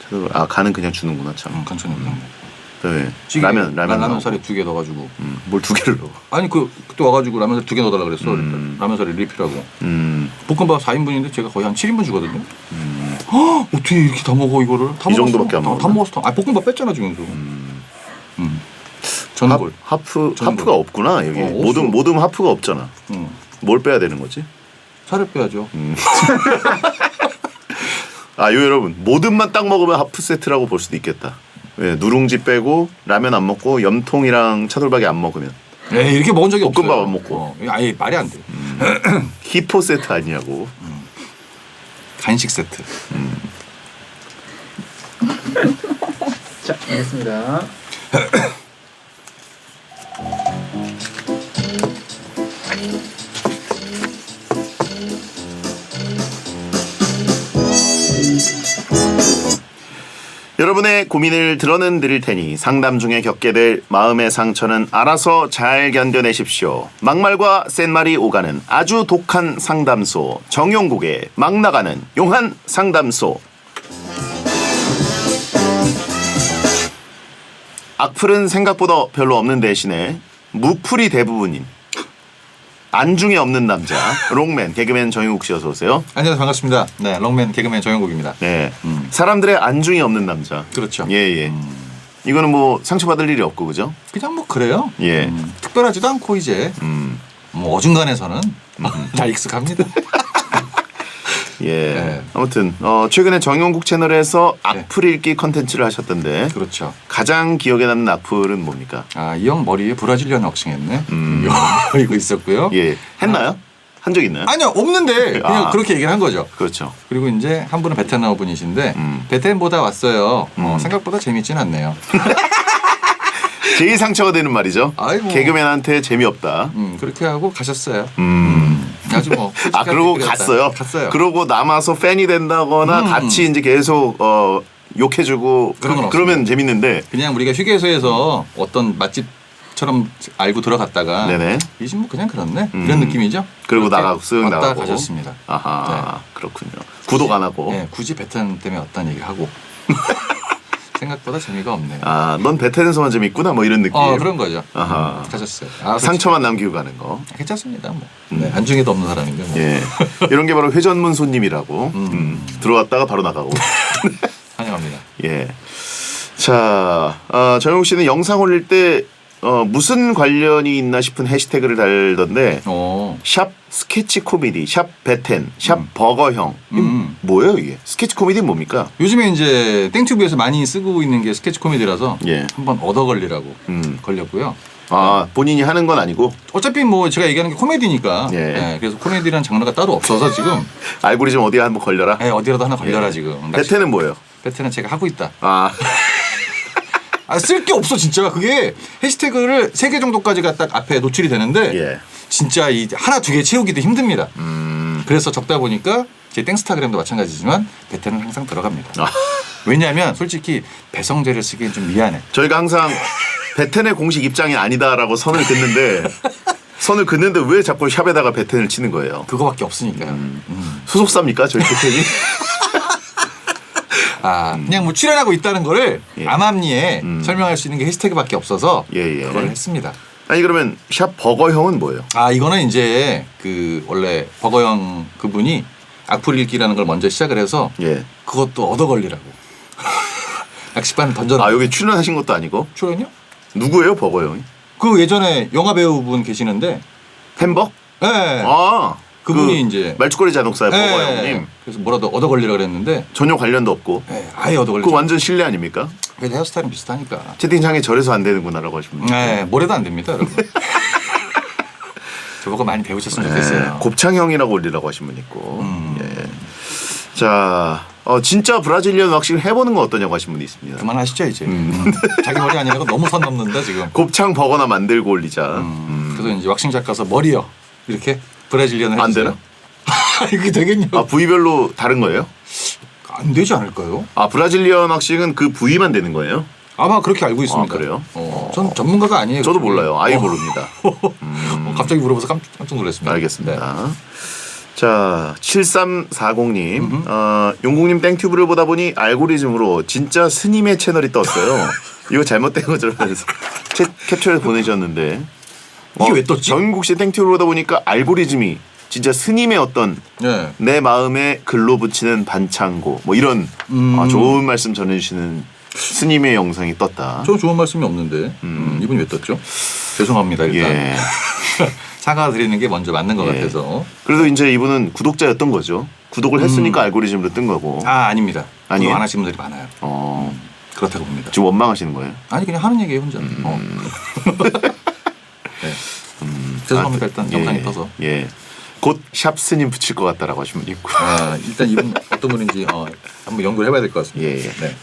차돌박 간은 그냥 주는구나 참. 간천이 그냥. 네. 찌개, 라면 라면 나오고. 사리 2개 넣어가지고. 뭘 두 개를 넣어? 아니 그때 와가지고 라면 사리 2개 넣어달라 그랬어. 라면 사리 리필하고. 볶음밥 4인분인데 제가 거의 한 7인분 주거든요. 어떻게 이렇게 다 먹어 이거를? 다 이 먹었어. 정도밖에 안 다 먹었나? 먹었어. 아 볶음밥 뺐잖아 지금. 전골. 하프가 없구나 여기. 없어. 모둠 하프가 없잖아. 뭘 빼야 되는 거지? 살을 빼야죠. 아, 요 여러분 모듬만 딱 먹으면 하프 세트라고 볼 수도 있겠다. 예, 누룽지 빼고 라면 안 먹고 염통이랑 차돌박이 안 먹으면 에이, 이렇게 먹은 적이 없어요. 볶음밥 안 먹고. 이거 아예 말이 안 돼. 히포 세트 아니냐고. 간식 세트. 자, 알겠습니다. 여러분의 고민을 들어는 드릴 테니 상담 중에 겪게 될 마음의 상처는 알아서 잘 견뎌내십시오. 막말과 센말이 오가는 아주 독한 상담소, 정용국의 막 나가는 용한 상담소. 악플은 생각보다 별로 없는 대신에 무플이 대부분인 안중에 없는 남자 롱맨 개그맨 정용국 씨 어서 오세요. 안녕하세요. 반갑습니다. 네, 롱맨 개그맨 정영국입니다. 네, 사람들의 안중에 없는 남자. 그렇죠. 예. 이거는 뭐 상처받을 일이 없고 그죠? 그냥 뭐 그래요. 예. 특별하지도 않고 이제 뭐 어중간해서는 다 익숙합니다. 예. 네. 아무튼 최근에 정용국 채널에서 악플 읽기 컨텐츠를 하셨던데 그렇죠. 가장 기억에 남는 악플은 뭡니까? 아, 이 형 머리에 브라질리언 왁싱했네. 이거 있었고요. 예. 했나요? 한 적 있나요? 아니요, 없는데 그냥 아. 그렇게 얘기를 한 거죠. 그렇죠. 그리고 이제 한 분은 베트남 분이신데 베트남보다 왔어요. 생각보다 재밌진 않네요. 제일 상처가 되는 말이죠. 아이고. 개그맨한테 재미없다. 그렇게 하고 가셨어요. 아주 뭐. 아, 그러고 솔직하게 갔어요. 갔어요. 그러고 남아서 팬이 된다거나 같이 이제 계속 욕해주고 그런 건 그러면 재밌는데. 그냥 우리가 휴게소에서 어떤 맛집처럼 알고 들어갔다가 네네. 이 집 뭐 그냥 그렇네 이런 느낌이죠. 그리고 그렇게 나가고 쓱 왔다 나가고. 가셨습니다. 아하, 그렇군요. 구독 안 하고. 네, 굳이 베트남 때문에 어떤 얘기를 하고 생각보다 재미가 없네요. 아, 넌 베트남에서만 재밌구나 뭐 이런 느낌. 그런 거죠. 아하. 가셨어요. 상처만 남기고 가는 거. 괜찮습니다. 뭐. 네, 안중에도 없는 사람인데 뭐. 예. 이런 게 바로 회전문 손님이라고. 들어왔다가 바로 나가고. 환영합니다. 예. 자, 정용 씨는 영상 올릴 때 무슨 관련이 있나 싶은 해시태그를 달던데 샵 스케치 코미디, 샵 베텐, 샵 버거형. 뭐예요 이게? 스케치 코미디는 뭡니까? 요즘에 이제 땡튜브에서 많이 쓰고 있는 게 스케치 코미디라서 예. 한번 얻어 걸리라고 걸렸고요. 아, 본인이 하는 건 아니고 어차피 뭐 제가 얘기하는 게 코미디니까. 예. 네, 그래서 코미디라는 장르가 따로 없어서 지금 알고리즘 어디에 한번 걸려라. 네, 어디라도 하나 걸려라 예. 지금. 베텐은 뭐예요? 베텐은 제가 하고 있다. 아, 쓸 게 없어 진짜. 그게 해시태그를 3개 정도까지가 딱 앞에 노출이 되는데 예. 진짜 이 하나 두 개 채우기도 힘듭니다. 그래서 적다 보니까 제 땡스타그램도 마찬가지지만 베텐은 항상 들어갑니다. 아. 왜냐하면 솔직히 배성재를 쓰기엔 좀 미안해. 저희가 항상 베텐의 공식 입장이 아니다라고 선을 긋는데 왜 자꾸 샵에다가 베텐을 치는 거예요? 그거밖에 없으니까요. 소속사입니까 저희 베텐이? 그냥 뭐 출연하고 있다는 거를 예. 암암리에 설명할 수 있는 게 해시태그밖에 없어서 예. 그걸 했습니다. 아니 그러면 샵 버거형은 뭐예요? 이거는 이제 그 원래 버거형 그분이 악플 읽기라는 걸 먼저 시작을 해서 예. 그것도 얻어 걸리라고 낚싯바늘 던져라. 아, 여기 출연하신 것도 아니고 출연요? 누구예요 버거형이? 그 예전에 영화 배우분 계시는데 햄버? 네. 아, 그분이 이제 말죽거리 자동차의 네. 버거형님. 그래서 뭐라도 얻어 걸리라 그랬는데 전혀 관련도 없고. 아예 얻어 걸리. 그거 완전 실례 아닙니까? 그래도 헤어스타일은 비슷하니까. 채팅창에 저래서 안 되는구나라고 하시면. 네, 뭐래도 안 됩니다, 여러분. 저보고 많이 배우셨으면 좋겠어요. 곱창형이라고 올리라고 하신 분 있고. 예. 자, 진짜 브라질리언 왁싱을 해보는 건 어떠냐고 하신 분이 있습니다. 그만하시죠 이제. 자기 머리 아니라고 너무 선 넘는다 지금. 곱창 버거나 만들고 올리자. 그래서 이제 왁싱 작 가서 머리요 이렇게 브라질리언을 안 해주세요. 되나? 이게 되겠냐? 아 부위별로 다른 거예요? 안 되지 않을까요? 아 브라질리언 학식은 그 부위만 되는 거예요? 아마 그렇게 알고 있습니다. 아, 그래요? 전 전문가가 아니에요. 저도 그쪽에. 몰라요. 아예 모릅니다. 갑자기 물어봐서 깜짝 놀랐습니다. 알겠습니다. 자, 7340님. 용국님 땡튜브를 보다 보니 알고리즘으로 진짜 스님의 채널이 떴어요. 이거 잘못된 거죠?면서 캡처해서 보내셨는데. 이게 왜 떴지? 정국 씨 땡튜브를 보다 보니까 알고리즘이 진짜 스님의 어떤 네. 내 마음에 글로 붙이는 반창고 뭐 이런 좋은 말씀 전해주시는 스님의 영상이 떴다. 저 좋은 말씀이 없는데 이분이 왜 떴죠? 죄송합니다. 일단 예. 사과드리는 게 먼저 맞는 것 예. 같아서. 그래도 이제 이분은 구독자였던 거죠. 구독을 했으니까 알고리즘으로 뜬 거고. 아 아닙니다. 아니에요? 구독 안 하시는 분들이 많아요. 어, 그렇다고 봅니다. 지금 원망하시는 거예요? 아니 그냥 하는 얘기예요 혼자. 네. 죄송합니다. 일단 영상이 떠서. 예. 곧 샵 스님 붙일 것 같다라고 하신 분 있고. 일단 이분 어떤 분인지 한번 연구를 해봐야 될 것 같습니다. 예, 예. 네.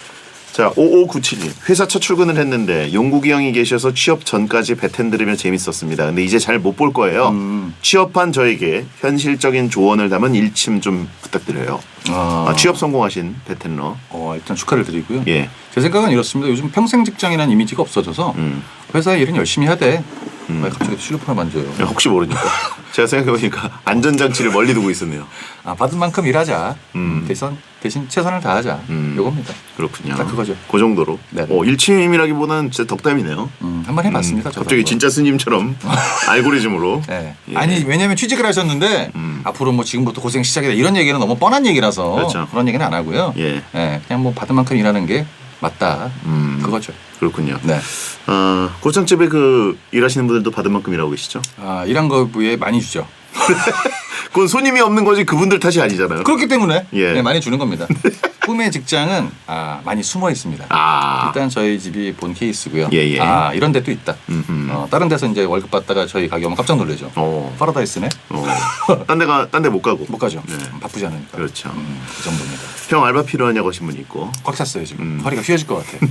자, 5597님. 회사 첫 출근을 했는데 용국이 형이 계셔서 취업 전까지 배텐 들으며 재밌었습니다. 근데 이제 잘 못 볼 거예요. 취업한 저에게 현실적인 조언을 담은 일침 좀 부탁드려요. 취업 성공하신 배텐러. 일단 축하를 드리고요. 예. 제 생각은 이렇습니다. 요즘 평생 직장이라는 이미지가 없어져서 회사 일은 열심히 해야 돼. 왜 갑자기 실루폰을 만져요? 혹시 모르니까. 제가 생각해보니까 안전장치를 멀리 두고 있었네요. 받은 만큼 일하자. 대신 최선을 다하자. 요겁니다. 그렇군요. 딱 그거죠. 그 정도로. 네네. 일침이라기보다는 진짜 덕담이네요. 한번 해봤습니다. 저도 갑자기 한번. 진짜 스님처럼 알고리즘으로. 네. 예. 아니 왜냐하면 취직을 하셨는데 앞으로 뭐 지금부터 고생 시작이다 이런 얘기는 너무 뻔한 얘기라서 그렇죠. 그런 얘기는 안 하고요. 예. 그냥 뭐 받은 만큼 일하는 게 맞다. 그거죠. 그렇군요. 네. 고창집에 그 일하시는 분들도 받은 만큼 일하고 계시죠? 일한 거에 많이 주죠. 그건 손님이 없는 거지 그분들 탓이 아니잖아요. 그렇기 때문에 예. 네, 많이 주는 겁니다. 꿈의 직장은 많이 숨어 있습니다. 일단 저희 집이 본 케이스고요. 예, 예. 이런 데도 있다. 다른 데서 이제 월급 받다가 저희 가게 오면 깜짝 놀라죠. 파라다이스네. 딴 데 못 가고. 못 가죠. 네. 바쁘지 않으니까. 그렇죠. 그 정도입니다. 형 알바 필요하냐고 하신 분이 있고. 꽉 찼어요 지금. 허리가 휘어질 것 같아.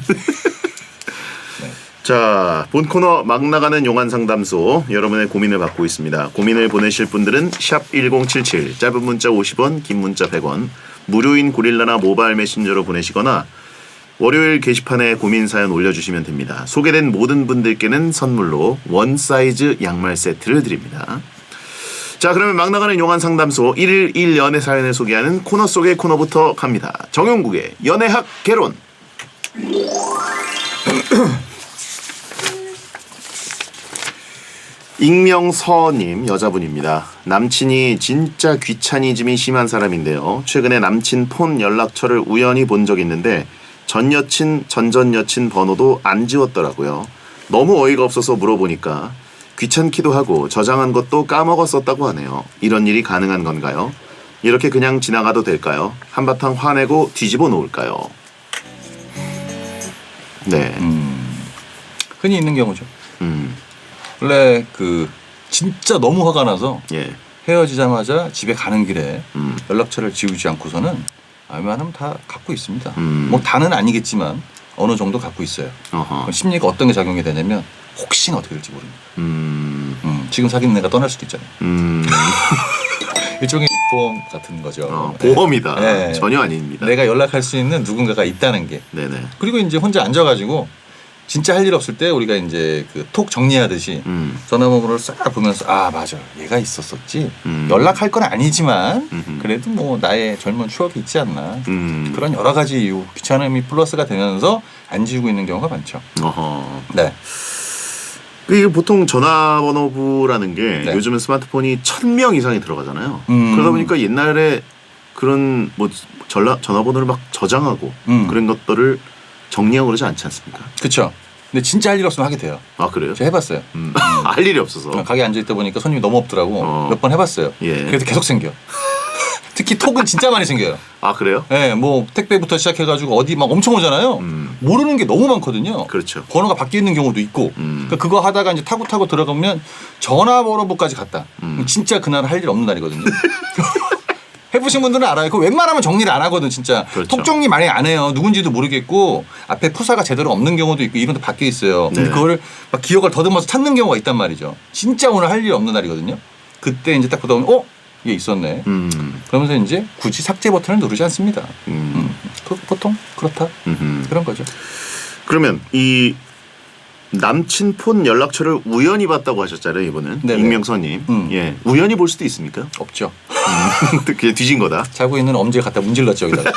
자, 본 코너 막 나가는 용한 상담소 여러분의 고민을 받고 있습니다. 고민을 보내실 분들은 샵 1077 짧은 문자 50원 긴 문자 100원 무료인 고릴라나 모바일 메신저로 보내시거나 월요일 게시판에 고민 사연 올려주시면 됩니다. 소개된 모든 분들께는 선물로 원 사이즈 양말 세트를 드립니다. 자, 그러면 막 나가는 용한 상담소 1일 1연애 사연을 소개하는 코너 속의 코너부터 갑니다. 정용국의 연애학 개론. 익명서님 여자분입니다. 남친이 진짜 귀차니즘이 심한 사람인데요. 최근에 남친 폰 연락처를 우연히 본 적이 있는데 전 여친, 전전 여친 번호도 안 지웠더라고요. 너무 어이가 없어서 물어보니까 귀찮기도 하고 저장한 것도 까먹었었다고 하네요. 이런 일이 가능한 건가요? 이렇게 그냥 지나가도 될까요? 한바탕 화내고 뒤집어 놓을까요? 네. 흔히 있는 경우죠. 원래 진짜 너무 화가 나서 예. 헤어지자마자 집에 가는 길에 연락처를 지우지 않고서는 웬만하면 다 갖고 있습니다. 뭐 다는 아니겠지만 어느 정도 갖고 있어요. 그럼 심리가 어떤 게 작용이 되냐면 혹시나 어떻게 될지 모릅니다. 지금 사귀는 애가 떠날 수도 있잖아요. 일종의 보험 같은 거죠. 보험이다. 네. 전혀 아닙니다. 내가 연락할 수 있는 누군가가 있다는 게. 네네. 그리고 이제 혼자 앉아가지고 진짜 할 일 없을 때 우리가 이제 톡 정리하듯이 전화번호를 싹 보면서 맞아 얘가 있었었지 연락할 건 아니지만 그래도 뭐 나의 젊은 추억이 있지 않나 그런 여러 가지 이유 귀찮음이 플러스가 되면서 안 지우고 있는 경우가 많죠. 네. 이게 보통 전화번호부라는 게 네. 요즘은 스마트폰이 1000명 이상이 들어가잖아요. 그러다 보니까 옛날에 그런 뭐 전화번호를 막 저장하고 그런 것들을 정리하고 그러지 않지 않습니까? 그렇죠. 근데 진짜 할 일 없으면 하게 돼요. 아 그래요? 제가 해봤어요. 할 일이 없어서. 가게 앉아 있다 보니까 손님이 너무 없더라고. 몇 번 해봤어요. 예. 그래도 계속 생겨. 특히 톡은 진짜 많이 생겨요. 아 그래요? 네, 뭐 택배부터 시작해가지고 어디 막 엄청 오잖아요. 모르는 게 너무 많거든요. 그렇죠. 번호가 바뀌어 있는 경우도 있고. 그러니까 그거 하다가 이제 타고 들어가면 전화번호부까지 갔다. 그럼 진짜 그날 할 일 없는 날이거든요. 해보신 분들은 알아요. 그 웬만하면 정리를 안 하거든 진짜. 그렇죠. 톡 정리 많이 안 해요. 누군지도 모르겠고 앞에 푸사가 제대로 없는 경우도 있고 이름도 바뀌어 있어요. 근데 네. 그거를 막 기억을 더듬어서 찾는 경우가 있단 말이죠. 진짜 오늘 할 일 없는 날이거든요. 그때 이제 딱 보다 보면 이게 있었네. 그러면서 이제 굳이 삭제 버튼을 누르지 않습니다. 보통 그렇다. 그런 거죠. 그러면 이 남친 폰 연락처를 우연히 봤다고 하셨잖아요, 이번은. 네네. 익명선님. 예, 우연히 볼 수도 있습니까? 없죠. 그게 뒤진 거다. 자고 있는 엄지를 갖다 문질렀지 여기다가.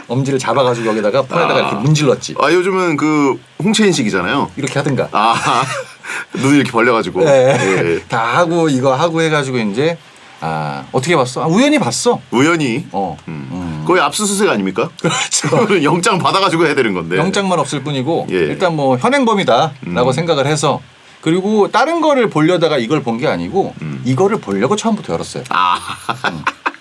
엄지를 잡아가지고 여기다가 폰에다가 이렇게 문질렀지. 아, 요즘은 그 홍채인식이잖아요. 이렇게 하든가. 아, 눈을 이렇게 벌려가지고. 네. 예. 다 하고 이거 하고 해가지고 이제 어떻게 봤어? 우연히 봤어. 우연히. 거의 압수수색 아닙니까? 그렇죠. 그거는 영장 받아가지고 해야 되는 건데. 영장만 없을 뿐이고 예. 일단 뭐 현행범이다라고 생각을 해서 그리고 다른 거를 보려다가 이걸 본 게 아니고 이거를 보려고 처음부터 열었어요. 아,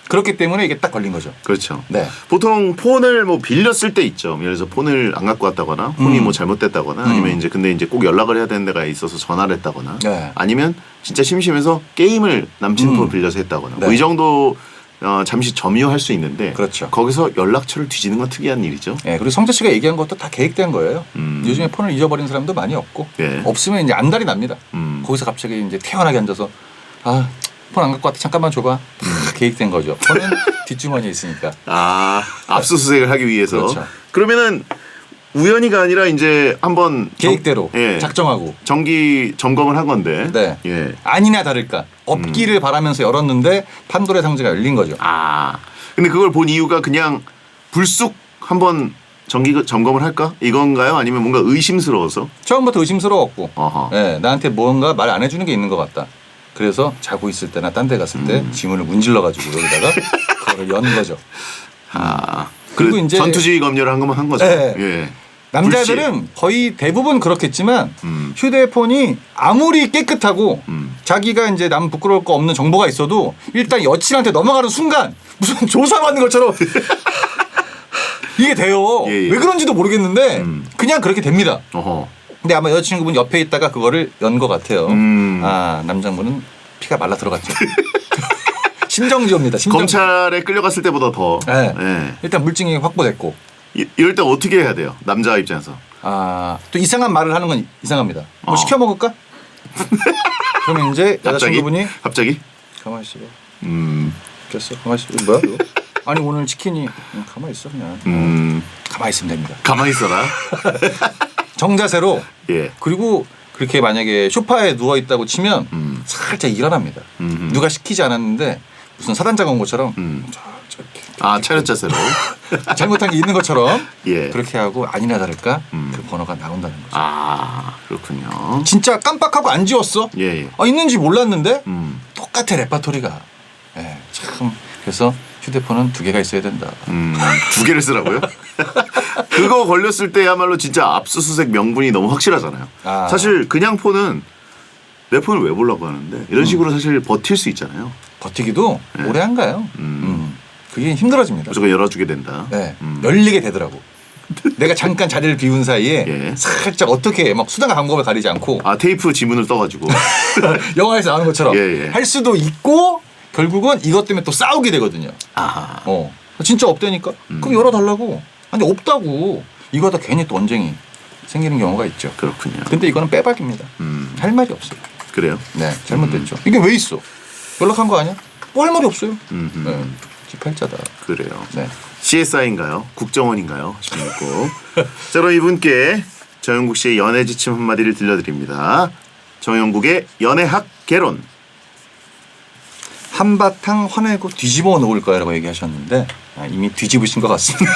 그렇기 때문에 이게 딱 걸린 거죠. 그렇죠. 네. 보통 폰을 뭐 빌렸을 때 있죠. 예를 들어서 폰을 안 갖고 왔다거나 폰이 뭐 잘못됐다거나 아니면 이제 근데 이제 꼭 연락을 해야 되는 데가 있어서 전화를 했다거나 네. 아니면 진짜 심심해서 게임을 남친 폰 빌려서 했다거나 네. 뭐 이 정도 잠시 점유할 수 있는데 그렇죠. 거기서 연락처를 뒤지는 건 특이한 일이죠. 네, 그리고 성재 씨가 얘기한 것도 다 계획된 거예요. 요즘에 폰을 잊어버린 사람도 많이 없고 예. 없으면 이제 안달이 납니다. 거기서 갑자기 이제 태연하게 앉아서 폰 안 갖고 왔다 잠깐만 줘봐. 다 계획된 거죠. 폰은 뒷주머니에 있으니까. 아, 압수수색을 하기 위해서. 그렇죠. 그러면은 우연히가 아니라 이제 한번 계획대로 예. 작정하고 정기 점검을 한 건데. 네. 예. 아니나 다를까 없기를 바라면서 열었는데 판도라의 상자가 열린 거죠. 아, 근데 그걸 본 이유가 그냥 불쑥 한번 정기 점검을 할까 이건가요? 아니면 뭔가 의심스러워서? 처음부터 의심스러웠고 어허. 네, 나한테 뭔가 말 안 해주는 게 있는 것 같다. 그래서 자고 있을 때나 딴 데 갔을 때 지문을 문질러가지고 여기다가 그걸 연 거죠. 아, 그리고 그리고 이제- 전투주의 검열을 한 거면 한 거죠. 네. 예. 남자들은 거의 대부분 그렇겠지만 휴대폰이 아무리 깨끗하고 자기가 이제 남 부끄러울 거 없는 정보가 있어도 일단 여친한테 넘어가는 순간 무슨 조사받는 것처럼 이게 돼요. 예, 예. 왜 그런지도 모르겠는데 그냥 그렇게 됩니다. 어허. 근데 아마 여자친구분 옆에 있다가 그거를 연 것 같아요. 음. 남자분은 피가 말라 들어갔죠. 심정지입니다. 심정. 검찰에 끌려갔을 때보다 더. 네. 예. 일단 물증이 확보됐고 이럴 때 어떻게 해야 돼요? 남자 입장에서. 또 이상한 말을 하는 건 이상합니다. 뭐 시켜 먹을까? 그러면 이제 갑자기? 여자친구분이 갑자기? 가만히 있어. 음. 됐어. 가만히 있어. 이거 뭐야 이거? 아니 오늘 치킨이 가만히 있어 그냥. 가만히 있으면 됩니다. 가만히 있어라. 정자세로. 예. 그리고 그렇게 만약에 소파에 누워 있다고 치면 살짝 일어납니다. 누가 시키지 않았는데 무슨 사단장 온 것처럼 저렇게 아, 차렷 자세로. 잘못한 게 있는 것처럼 예. 그렇게 하고 아니나 다를까 그 번호가 나온다는 거죠. 아, 그렇군요. 진짜 깜빡하고 안 지웠어. 예, 예. 있는지 몰랐는데 음. 똑같아 레파토리가. 예, 참 그래서 휴대폰은 2개가 있어야 된다. 2개를 쓰라고요? 그거 걸렸을 때야말로 진짜 압수수색 명분이 너무 확실하잖아요. 아. 사실 그냥 폰은 내 폰을 왜 보려고 하는데 이런 식으로 사실 버틸 수 있잖아요. 버티기도 오래 안 가요. 그게 힘들어집니다. 무조건 열어주게 된다. 네, 열리게 되더라고. 내가 잠깐 자리를 비운 사이에 예. 살짝 어떻게 막 수단과 방법을 가리지 않고 아, 테이프 지문을 떠가지고. 영화에서 나오는 것처럼 예, 예. 할 수도 있고 결국은 이것 때문에 또 싸우게 되거든요. 아하. 진짜 없다니까? 그럼 열어달라고. 근데 없다고. 이거 하다 괜히 또 언쟁이 생기는 경우가 있죠. 그렇군요. 근데 이거는 빼박입니다. 할 말이 없어요. 그래요? 네, 잘못됐죠. 이게 왜 있어? 연락한 거 아니야? 뭐 할 말이 없어요. 네, 지팔자다. 그래요. 네. CSI인가요? 국정원인가요? 싶고. 자, 그럼 이분께 정영국 씨의 연애 지침 한마디를 들려드립니다. 정영국의 연애학 개론. 한바탕 화내고 뒤집어 놓을 거야라고 얘기하셨는데 이미 뒤집으신 것 같습니다.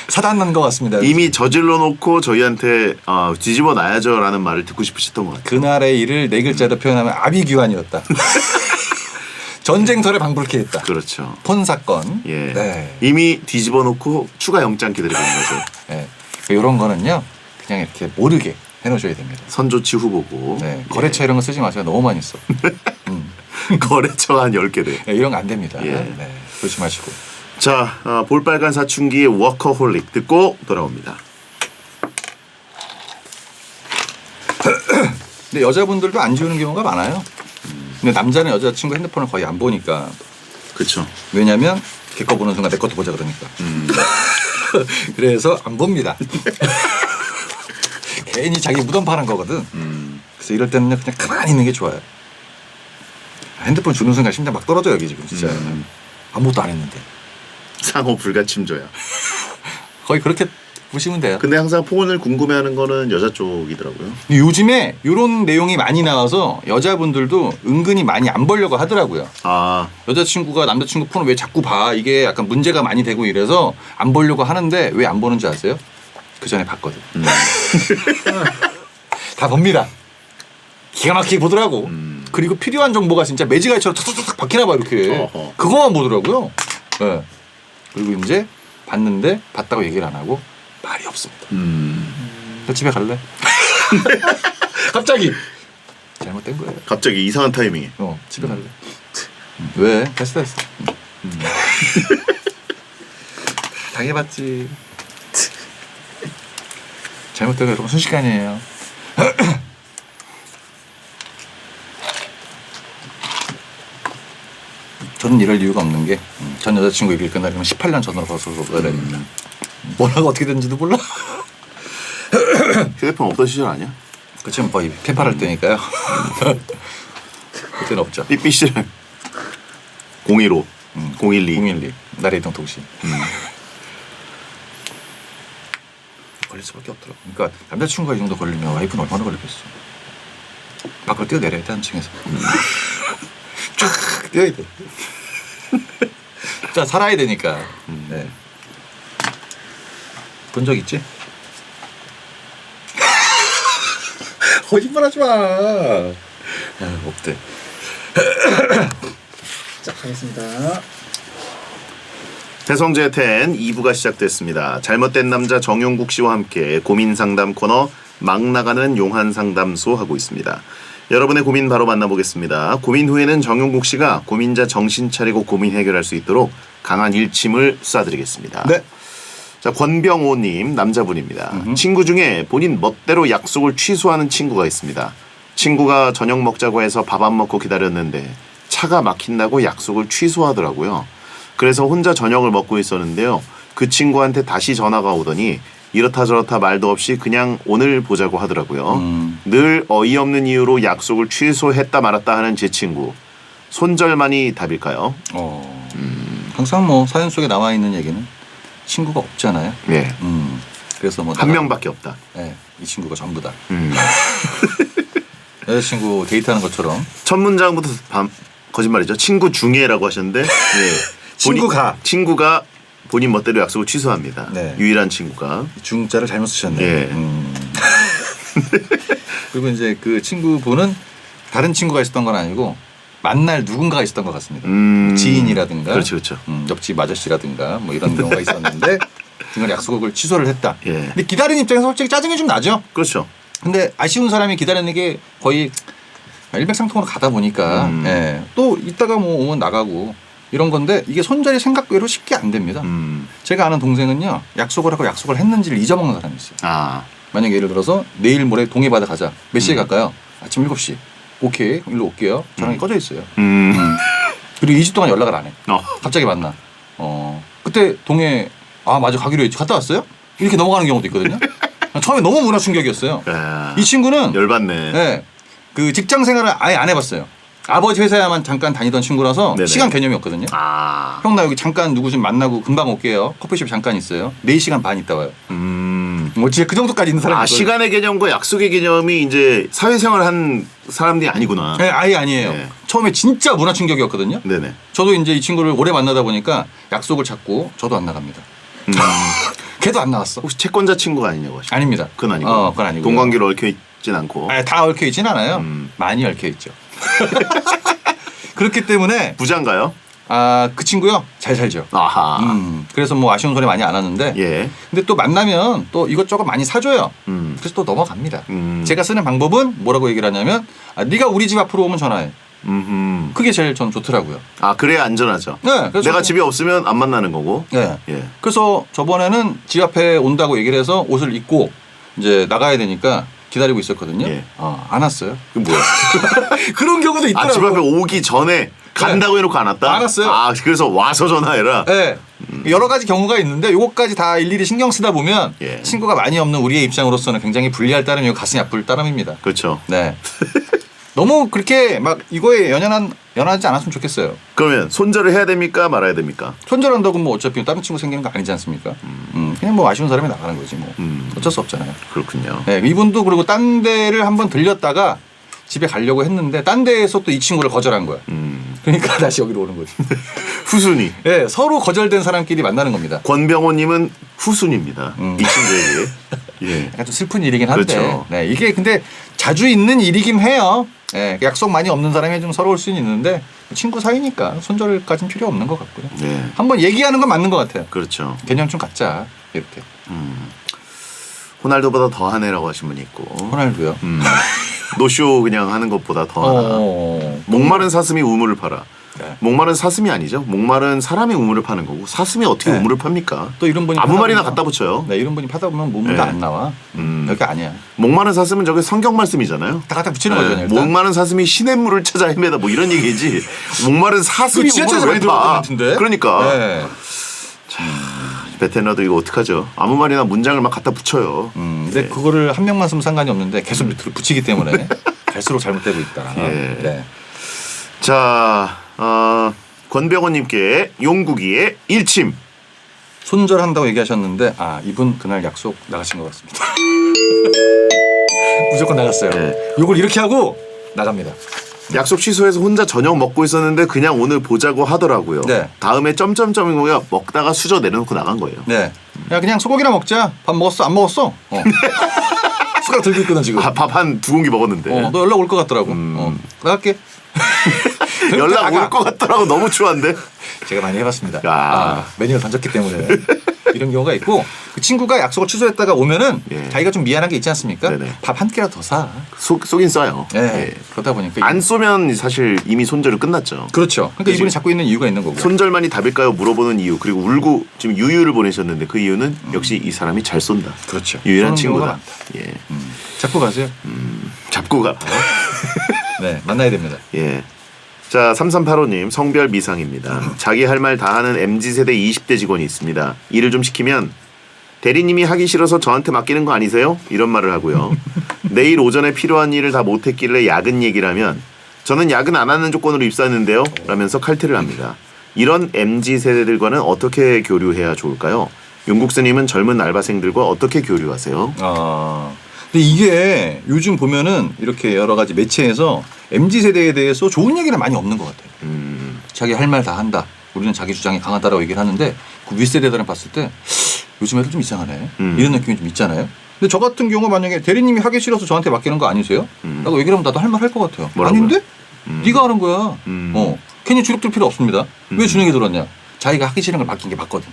사단난 것 같습니다. 이미 저질러 놓고 저희한테 뒤집어 놔야죠라는 말을 듣고 싶으셨던 것 같아요. 그날의 일을 4글자로 표현하면 아비규환이었다. 전쟁터를 방불케 했다. 그렇죠. 폰 사건. 예. 네. 이미 뒤집어 놓고 추가 영장 기다리고 있는 거죠. 네. 이런 거는요. 그냥 이렇게 모르게 해놓으셔야 됩니다. 선조치 후보고. 네. 거래처 이런 거 쓰지 마세요. 너무 많이 써. 거래처 한 10개 돼. 네, 이런 거 안 됩니다. 예. 네. 조심하시고. 자, 볼빨간 사춘기의 워커홀릭 듣고 돌아옵니다. 근데 여자분들도 안 지우는 경우가 많아요. 근데 남자는 여자친구 핸드폰을 거의 안 보니까. 그렇죠. 왜냐면 걔 거 보는 순간 내 것도 보자 그러니까. 그래서 안 봅니다. 괜히 자기 무덤 파는 거거든. 그래서 이럴 때는 그냥 가만히 있는 게 좋아요. 핸드폰 주는 순간 심장 막 떨어져 여기 지금 진짜 아무것도 안 했는데 상호 불가침조야. 거의 그렇게 보시면 돼요. 근데 항상 폰을 궁금해하는 거는 여자 쪽이더라고요. 요즘에 이런 내용이 많이 나와서 여자분들도 은근히 많이 안 보려고 하더라고요. 아, 여자친구가 남자친구 폰을 왜 자꾸 봐 이게 약간 문제가 많이 되고 이래서 안 보려고 하는데 왜 안 보는지 아세요? 그 전에 봤거든. 다 봅니다. 기가 막히게 보더라고. 그리고 필요한 정보가 진짜 매지가이처럼 툭툭툭 박히나 봐 이렇게. 어허. 그거만 보더라고요. 네. 그리고 이제 봤는데 봤다고 얘기를 안 하고 말이 없습니다. 나 집에 갈래? 갑자기 잘못된 거예요. 갑자기 이상한 타이밍에. 집에 갈래? 왜? 됐어. 당해봤지. 잘못된 거 여러분 순식간이에요. 저는 이럴 이유가 없는 게 전 여자친구 얘기를 끝나려면 18년 전으로 벌써 가야 되니까 뭐라고 어떻게 되는지도 몰라. 휴대폰 없던 시절 아니야? 그치만 거의 펜팔할 때니까요. 그때는 없죠. 삐삐실 015, 012. 012 나래 이동 통신. 걸릴 수밖에 없더라고. 그러니까 남자친구가 이 정도 걸리면 와이프는 얼마나 걸리겠어. 밖으로 뛰어내려야 돼 한층에서. 쫙 뛰어야 돼. 자 살아야 되니까. 네. 본 적 있지? 거짓말하지 마. 없대. 자, 가겠습니다. 배성재 10 2부가 시작됐습니다. 잘못된 남자 정용국 씨와 함께 고민 상담 코너 막 나가는 용한 상담소 하고 있습니다. 여러분의 고민 바로 만나보겠습니다. 고민 후에는 정용국 씨가 고민자 정신 차리고 고민 해결할 수 있도록 강한 일침을 쏴드리겠습니다. 네. 자, 권병호님 남자분입니다. 친구 중에 본인 멋대로 약속을 취소하는 친구가 있습니다. 친구가 저녁 먹자고 해서 밥 안 먹고 기다렸는데 차가 막힌다고 약속을 취소하더라고요. 그래서 혼자 저녁을 먹고 있었는데요. 그 친구한테 다시 전화가 오더니 이렇다 저렇다 말도 없이 그냥 오늘 보자고 하더라고요. 늘 어이없는 이유로 약속을 취소했다 말았다 하는 제 친구. 손절만이 답일까요? 항상 뭐 사연 속에 나와 있는 얘기는 친구가 없잖아요. 네. 그래서 뭐 한 명밖에 없다. 네, 이 친구가 전부다. 여자친구 데이트하는 것처럼 첫 문장부터 거짓말이죠. 친구 중에라고 하셨는데 친구가 본인 멋대로 약속을 취소합니다. 네. 유일한 친구가. 중자를 잘못 쓰셨네요. 예. 그리고 이제 그 친구분은 다른 친구가 있었던 건 아니고 만날 누군가가 있었던 것 같습니다. 지인이라든가 그렇죠. 옆집 아저씨라든가 뭐 이런 경우가 있었는데 중간에 약속을 취소를 했다. 예. 근데 기다리는 입장에서 솔직히 짜증이 좀 나죠. 그렇죠. 근데 아쉬운 사람이 기다리는 게 거의 일맥상통으로 가다 보니까 예. 또 이따가 뭐 오면 나가고 이런 건데 이게 손절이 생각외로 쉽게 안 됩니다. 제가 아는 동생은요 약속을 하고 약속을 했는지를 잊어먹는 사람이 있어요. 아, 만약에 예를 들어서 내일 모레 동해바다 가자. 몇 시에 갈까요? 아침 7시. 오케이. 일로 올게요. 전화기 꺼져 있어요. 그리고 2주 동안 연락을 안 해. 갑자기 만나. 그때 동해 맞아 가기로 했지. 갔다 왔어요? 이렇게 넘어가는 경우도 있거든요. 처음에 너무 문화 충격이었어요. 야, 이 친구는 열받네. 네, 그 직장 생활을 아예 안 해봤어요. 아버지 회사에만 잠깐 다니던 친구라서 네네. 시간 개념이 없거든요. 아, 형 나 여기 잠깐 누구 좀 만나고 금방 올게요. 커피숍 잠깐 있어요. 4시간 반 있다 와요. 뭐 진짜 그 정도까지 있는 사람이 있거든요. 시간의 개념과 약속의 개념이 이제 사회생활 한 사람들이 아니구나. 네, 아예 아니에요. 네. 처음에 진짜 문화 충격이었거든요. 네네. 저도 이제 이 친구를 오래 만나다 보니까 약속을 잡고 저도 안 나갑니다. 걔도 안 나왔어. 혹시 채권자 친구가 아니냐고 하시죠? 아닙니다. 그건 아니고. 그건 아니고. 동관계로 얽혀 있진 않고. 아니, 다 얽혀 있진 않아요. 많이 얽혀 있죠. 그렇기 때문에 부자인가요? 그 친구요 잘 살죠. 아하. 그래서 뭐 아쉬운 소리 많이 안 하는데. 예. 근데 또 만나면 또 이것저것 많이 사줘요. 그래서 또 넘어갑니다. 제가 쓰는 방법은 뭐라고 얘기를 하냐면 네가 우리 집 앞으로 오면 전화해. 그게 제일 전 좋더라고요. 그래야 안전하죠. 네, 그래서 내가 집에 없으면 안 만나는 거고. 네. 예. 그래서 저번에는 집 앞에 온다고 얘기를 해서 옷을 입고 이제 나가야 되니까 기다리고 있었거든요. 예. 안 왔어요. 그 뭐야? 그런 경우도 있더라고요. 집 앞에 오기 전에 간다고 해놓고 안 왔다? 안 왔어요. 그래서 와서 전화해라? 네. 여러 가지 경우가 있는데 요거까지 다 일일이 신경 쓰다 보면 예. 친구가 친구가 많이 없는 우리의 입장으로서는 굉장히 불리할 따름이고 가슴이 아플 따름입니다. 그렇죠. 네. 너무 그렇게 막 이거에 연연하지 않았으면 좋겠어요. 그러면 손절을 해야 됩니까 말아야 됩니까? 손절한다고 뭐 어차피 다른 친구 생기는 거 아니지 않습니까? 그냥 뭐 아쉬운 사람이 나가는 거지 뭐. 어쩔 수 없잖아요. 그렇군요. 네, 이분도 그리고 딴 데를 한번 들렸다가 집에 가려고 했는데 딴 데에서 또 이 친구를 거절한 거야. 그러니까 다시 여기로 오는 거지. 후순위. 네, 서로 거절된 사람끼리 만나는 겁니다. 권병호님은 후순입니다. 이 친구에게. 예. 약간 좀 슬픈 일이긴 한데 그렇죠. 네, 이게 근데 자주 있는 일이긴 해요. 네, 약속 많이 없는 사람이 좀 서러울 수는 있는데 친구 사이니까 손절까지는 필요 없는 것 같고요. 네. 한번 얘기하는 건 맞는 것 같아요. 그렇죠. 개념 좀 갖자 이렇게. 호날두보다 더 하네라고 하신 분이 있고. 호날두요. 노쇼 그냥 하는 것보다 더 하나. 목마른 사슴이 우물을 팔아. 네. 목마른 사슴이 아니죠. 목마른 사람이 우물을 파는 거고 사슴이 어떻게 네. 우물을 팝니까? 또 이런 분이 아무 파다 말이나 보면- 갖다 붙여요. 네, 이런 분이 파다 보면 몸도 네. 안 나와. 여기 아니야. 목마른 사슴은 저게 성경 말씀이잖아요. 다 갖다 붙이는 네. 거죠, 일단. 목마른 사슴이 시냇물을 찾아 헤매다 뭐 이런 얘기지. 목마른 사슴이 그 지하철에서 우물을 많이 왜 파? 들어본 것 같은데. 그러니까 네. 베테너도 이거 어떡하죠? 아무 말이나 문장을 막 갖다 붙여요. 근데 네. 그거를 한 명만 쓰면 상관이 없는데 계속 밑으로 붙이기 때문에 갈수록 잘못되고 있다. 예. 네. 자, 권병호님께 용국이의 일침. 손절한다고 얘기하셨는데 이분 그날 약속 나가신 것 같습니다. 무조건 나갔어요. 네. 요걸 이렇게 하고 나갑니다. 약속 취소해서 혼자 저녁 먹고 있었는데 그냥 오늘 보자고 하더라고요. 네. 다음에 점점점인 거야 먹다가 수저 내려놓고 나간 거예요. 네. 야 그냥 소고기나 먹자. 밥 먹었어? 안 먹었어? 숟가락 들고 있거든 지금. 밥 한 2공기 먹었는데. 너 연락 올 것 같더라고. 나갈게. 연락 올 것 같더라고. 너무 추한데. 제가 많이 해봤습니다. 야. 메뉴를 던졌기 때문에 이런 경우가 있고 그 친구가 약속을 취소했다가 오면은 예. 자기가 좀 미안한 게 있지 않습니까? 네네. 밥 한 끼라도 더 사. 쏘긴 쏴요. 예. 예. 그러다 보니까 안 쏘면 사실 이미 손절은 끝났죠. 그렇죠. 그러니까 그치? 이분이 잡고 있는 이유가 있는 거고. 손절만이 답일까요? 물어보는 이유. 그리고 울고 지금 유유를 보내셨는데 그 이유는 역시 이 사람이 잘 쏜다. 그렇죠. 유일한 쏘는 경우가 친구다. 많다. 예. 잡고 가세요. 잡고 가. 네, 만나야 됩니다. 예. 자, 3385님 성별 미상입니다. 자기 할 말 다 하는 MZ세대 20대 직원이 있습니다. 일을 좀 시키면 대리님이 하기 싫어서 저한테 맡기는 거 아니세요? 이런 말을 하고요. 내일 오전에 필요한 일을 다 못했길래 야근 얘기를 하면 저는 야근 안 하는 조건으로 입사했는데요? 라면서 칼퇴를 합니다. 이런 MZ세대들과는 어떻게 교류해야 좋을까요? 윤국스님은 젊은 알바생들과 어떻게 교류하세요? 근데 이게 요즘 보면은 이렇게 여러 가지 매체에서 MZ 세대에 대해서 좋은 얘기는 많이 없는 것 같아요. 자기 할 말 다 한다. 우리는 자기 주장이 강하다라고 얘기를 하는데 그 윗세대들은 봤을 때 요즘 애들 좀 이상하네. 이런 느낌이 좀 있잖아요. 근데 저 같은 경우 만약에 대리님이 하기 싫어서 저한테 맡기는 거 아니세요? 라고 얘기를 하면 나도 할 말 할 것 같아요. 뭐라고요? 아닌데? 네가 하는 거야. 괜히 주눅들 필요 없습니다. 왜 주눅이 들었냐? 자기가 하기 싫은 걸 맡긴 게 맞거든.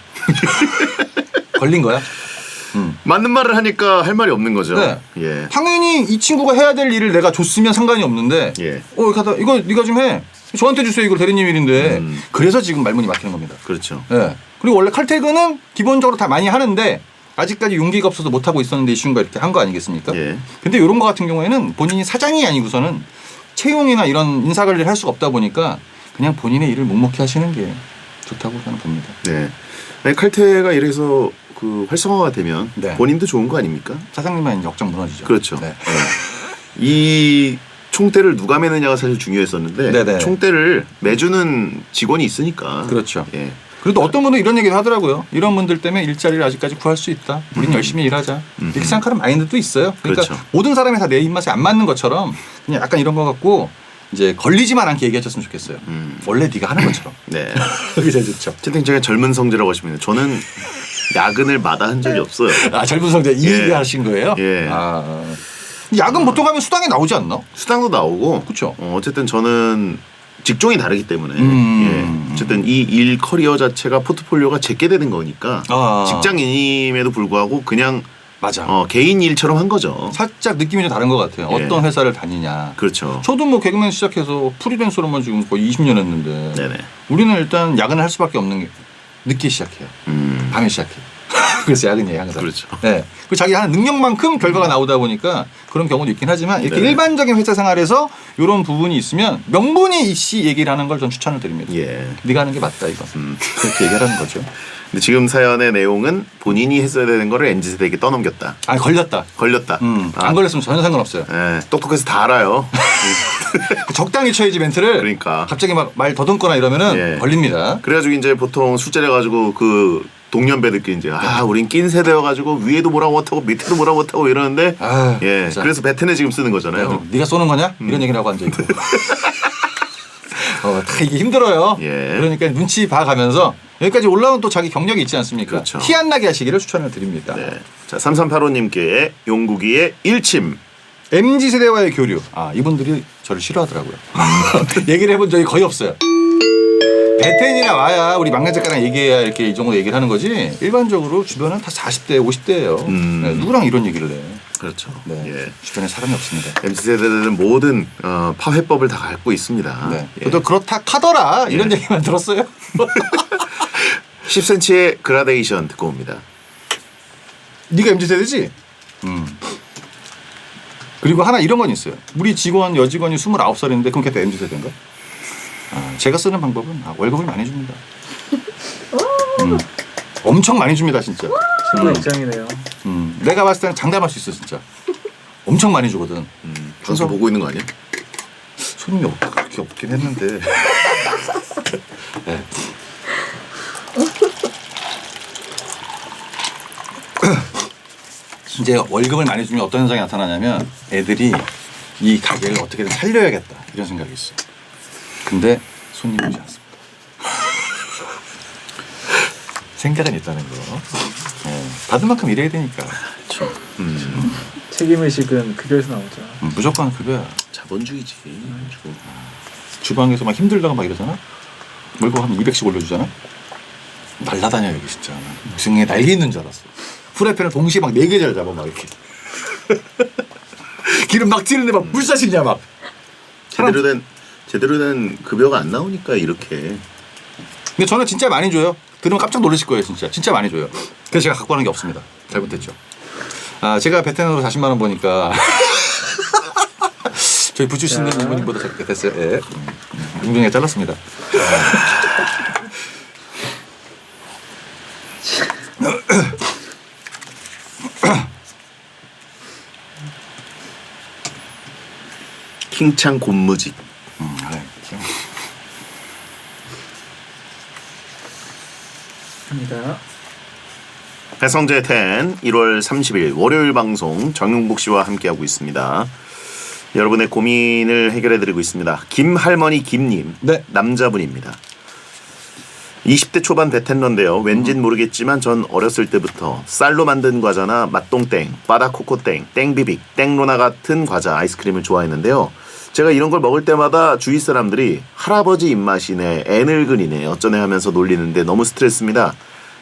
걸린 거야? 맞는 말을 하니까 할 말이 없는 거죠. 네. 예. 당연히 이 친구가 해야 될 일을 내가 줬으면 상관이 없는데 예. 이거 네가 좀 해. 저한테 주세요. 이거 대리님 일인데. 그래서 지금 말문이 막히는 겁니다. 그렇죠. 예. 그리고 원래 칼퇴근은 기본적으로 다 많이 하는데 아직까지 용기가 없어서 못하고 있었는데 이 친구가 이렇게 한 거 아니겠습니까? 예. 근데 이런 거 같은 경우에는 본인이 사장이 아니고서는 채용이나 이런 인사관리를 할 수가 없다 보니까 그냥 본인의 일을 묵묵히 하시는 게 좋다고 저는 봅니다. 네. 아니, 칼퇴가 이래서 그 활성화가 되면 네. 본인도 좋은 거 아닙니까? 사장님만 이제 억장 무너지죠. 그렇죠. 네. 이 총대를 누가 매느냐가 사실 중요했었는데 네네. 총대를 매주는 직원이 있으니까. 그렇죠. 예. 그래도 어떤 분은 이런 얘기를 하더라고요. 이런 분들 때문에 일자리를 아직까지 구할 수 있다. 우린 열심히 일하자. 이렇게 생각하는 마인드도 있어요. 그러니까 그렇죠. 모든 사람이 다 내 입맛에 안 맞는 것처럼 그냥 약간 이런 거 갖고 이제 걸리지만 않게 얘기하셨으면 좋겠어요. 원래 네가 하는 것처럼. 네. 그게 제일 좋죠. 채팅창에 젊은 성재라고 하시면 저는 야근을 마다한 적이 없어요. 젊은 성자 이 예. 얘기 하신 거예요? 예. 야근 보통 하면 수당이 나오지 않나? 수당도 나오고. 그쵸. 어쨌든 저는 직종이 다르기 때문에 예. 어쨌든 이 일 커리어 자체가 포트폴리오가 제게 되는 거니까 직장인임에도 불구하고 그냥 맞아. 개인 일처럼 한 거죠. 살짝 느낌이 좀 다른 것 같아요. 예. 어떤 회사를 다니냐. 그렇죠. 저도 뭐 개그맨 시작해서 프리랜서로만 지금 거의 20년 했는데 네네. 우리는 일단 야근을 할 수밖에 없는 게 늦게 시작해요. 밤에 시작해요. 그래서 야근이에요 항상. 그렇죠. 네. 그 자기 하는 능력만큼 결과가 나오다 보니까 그런 경우도 있긴 하지만 이렇게 네. 일반적인 회사 생활에서 이런 부분이 있으면 명분이 있이 얘기를 하는 걸 전 추천을 드립니다. 예. 네가 하는 게 맞다 이거. 그렇게 얘기하는 거죠. 근데 지금 사연의 내용은 본인이 했어야 되는 거를 MZ세대에게 떠넘겼다. 아 걸렸다. 걸렸다. 안 걸렸으면 전혀 상관없어요. 예, 똑똑해서 다 알아요. 적당히 쳐야지 멘트를. 그러니까. 갑자기 막 말 더듬거나 이러면은 예. 걸립니다. 그래가지고 이제 보통 술자리 가지고 그 동년배들끼리 이제 우린 낀 세대여가지고 위에도 뭐라고 못하고 밑에도 뭐라고 못하고 이러는데 아, 예, 진짜. 그래서 베텐에 지금 쓰는 야, 거잖아요. 그럼 네가 쏘는 거냐? 이런 얘기를 하고 앉아있고. 다 이게 힘들어요. 예. 그러니까 눈치 봐가면서 여기까지 올라온 또 자기 경력이 있지 않습니까? 그렇죠. 티 안 나게 하시기를 추천을 드립니다. 네. 자, 3385님께 용국이의 일침. MZ세대와의 교류. 아, 이분들이 저를 싫어하더라고요. 얘기를 해본 적이 거의 없어요. 베텐이나 와야 우리 막내 작가랑 얘기해야 이렇게 이 정도 얘기를 하는 거지 일반적으로 주변은 다 40대, 50대예요. 누구랑 이런 얘기를 해. 그렇죠. 네. 예. 주변에 사람이 없습니다. MZ세대들은 모든 파회법을 다 갖고 있습니다. 네. 예. 또 그렇다 카더라 이런 예. 얘기만 들었어요. 10cm의 그라데이션 듣고 옵니다. 네가 MZ세대지? 그리고 하나 이런 건 있어요. 우리 직원 여직원이 29살인데 그럼 걔도 MZ세대인가? 제가 쓰는 방법은 월급을 많이 줍니다. 엄청 많이 줍니다 진짜. 친구 입장이네요. 내가 봤을 때는 장담할 수 있어 진짜. 엄청 많이 주거든. 준서 보고 있는 거 아니야? 손님이 그렇게 없긴 했는데. 네. 이제 월급을 많이 주면 어떤 현상이 나타나냐면 애들이 이 가게를 어떻게든 살려야겠다 이런 생각이 있어. 근데 손님이 오지 않습니다. 생각은 있다는 거. 받은 만큼 일해야 되니까. 그렇죠. 책임의식은 급여에서 나오죠. 무조건 그거야. 자본주의지. 주방에서 막 힘들다가 막 이러잖아. 월급 한 200씩 올려주잖아. 날라다녀 여기 진짜. 무슨 애 날개 있는 줄 알았어. 프라이팬을 동시에 막 4개 잘 잡아 막 이렇게. 기름 막 튀는데 막 불사시냐 막. 제대로 된 급여가 안 나오니까 이렇게. 근데 저는 진짜 많이 줘요. 들으면 깜짝 놀라실 거예요 진짜. 진짜 많이 줘요. 그래서 제가 갖고 가는 게 없습니다. 잘못했죠. 제가 베텐으로 40만 원 버니까 저희 부주 씨는 이모님보다 적게 됐어요. 예. 용종에 잘랐습니다. 킹창 곤무직. 합니다. 배성재 10 1월 30일 월요일 방송 정용복 씨와 함께하고 있습니다. 여러분의 고민을 해결해드리고 있습니다. 김할머니 김님. 네. 남자분입니다. 20대 초반 베텐러인데요. 왠진 모르겠지만 전 어렸을 때부터 쌀로 만든 과자나 맛동땡, 바다코코땡, 땡비빅, 땡로나 같은 과자, 아이스크림을 좋아했는데요. 제가 이런 걸 먹을 때마다 주위 사람들이 할아버지 입맛이네, 애늙은이네 어쩌네 하면서 놀리는데 너무 스트레스입니다.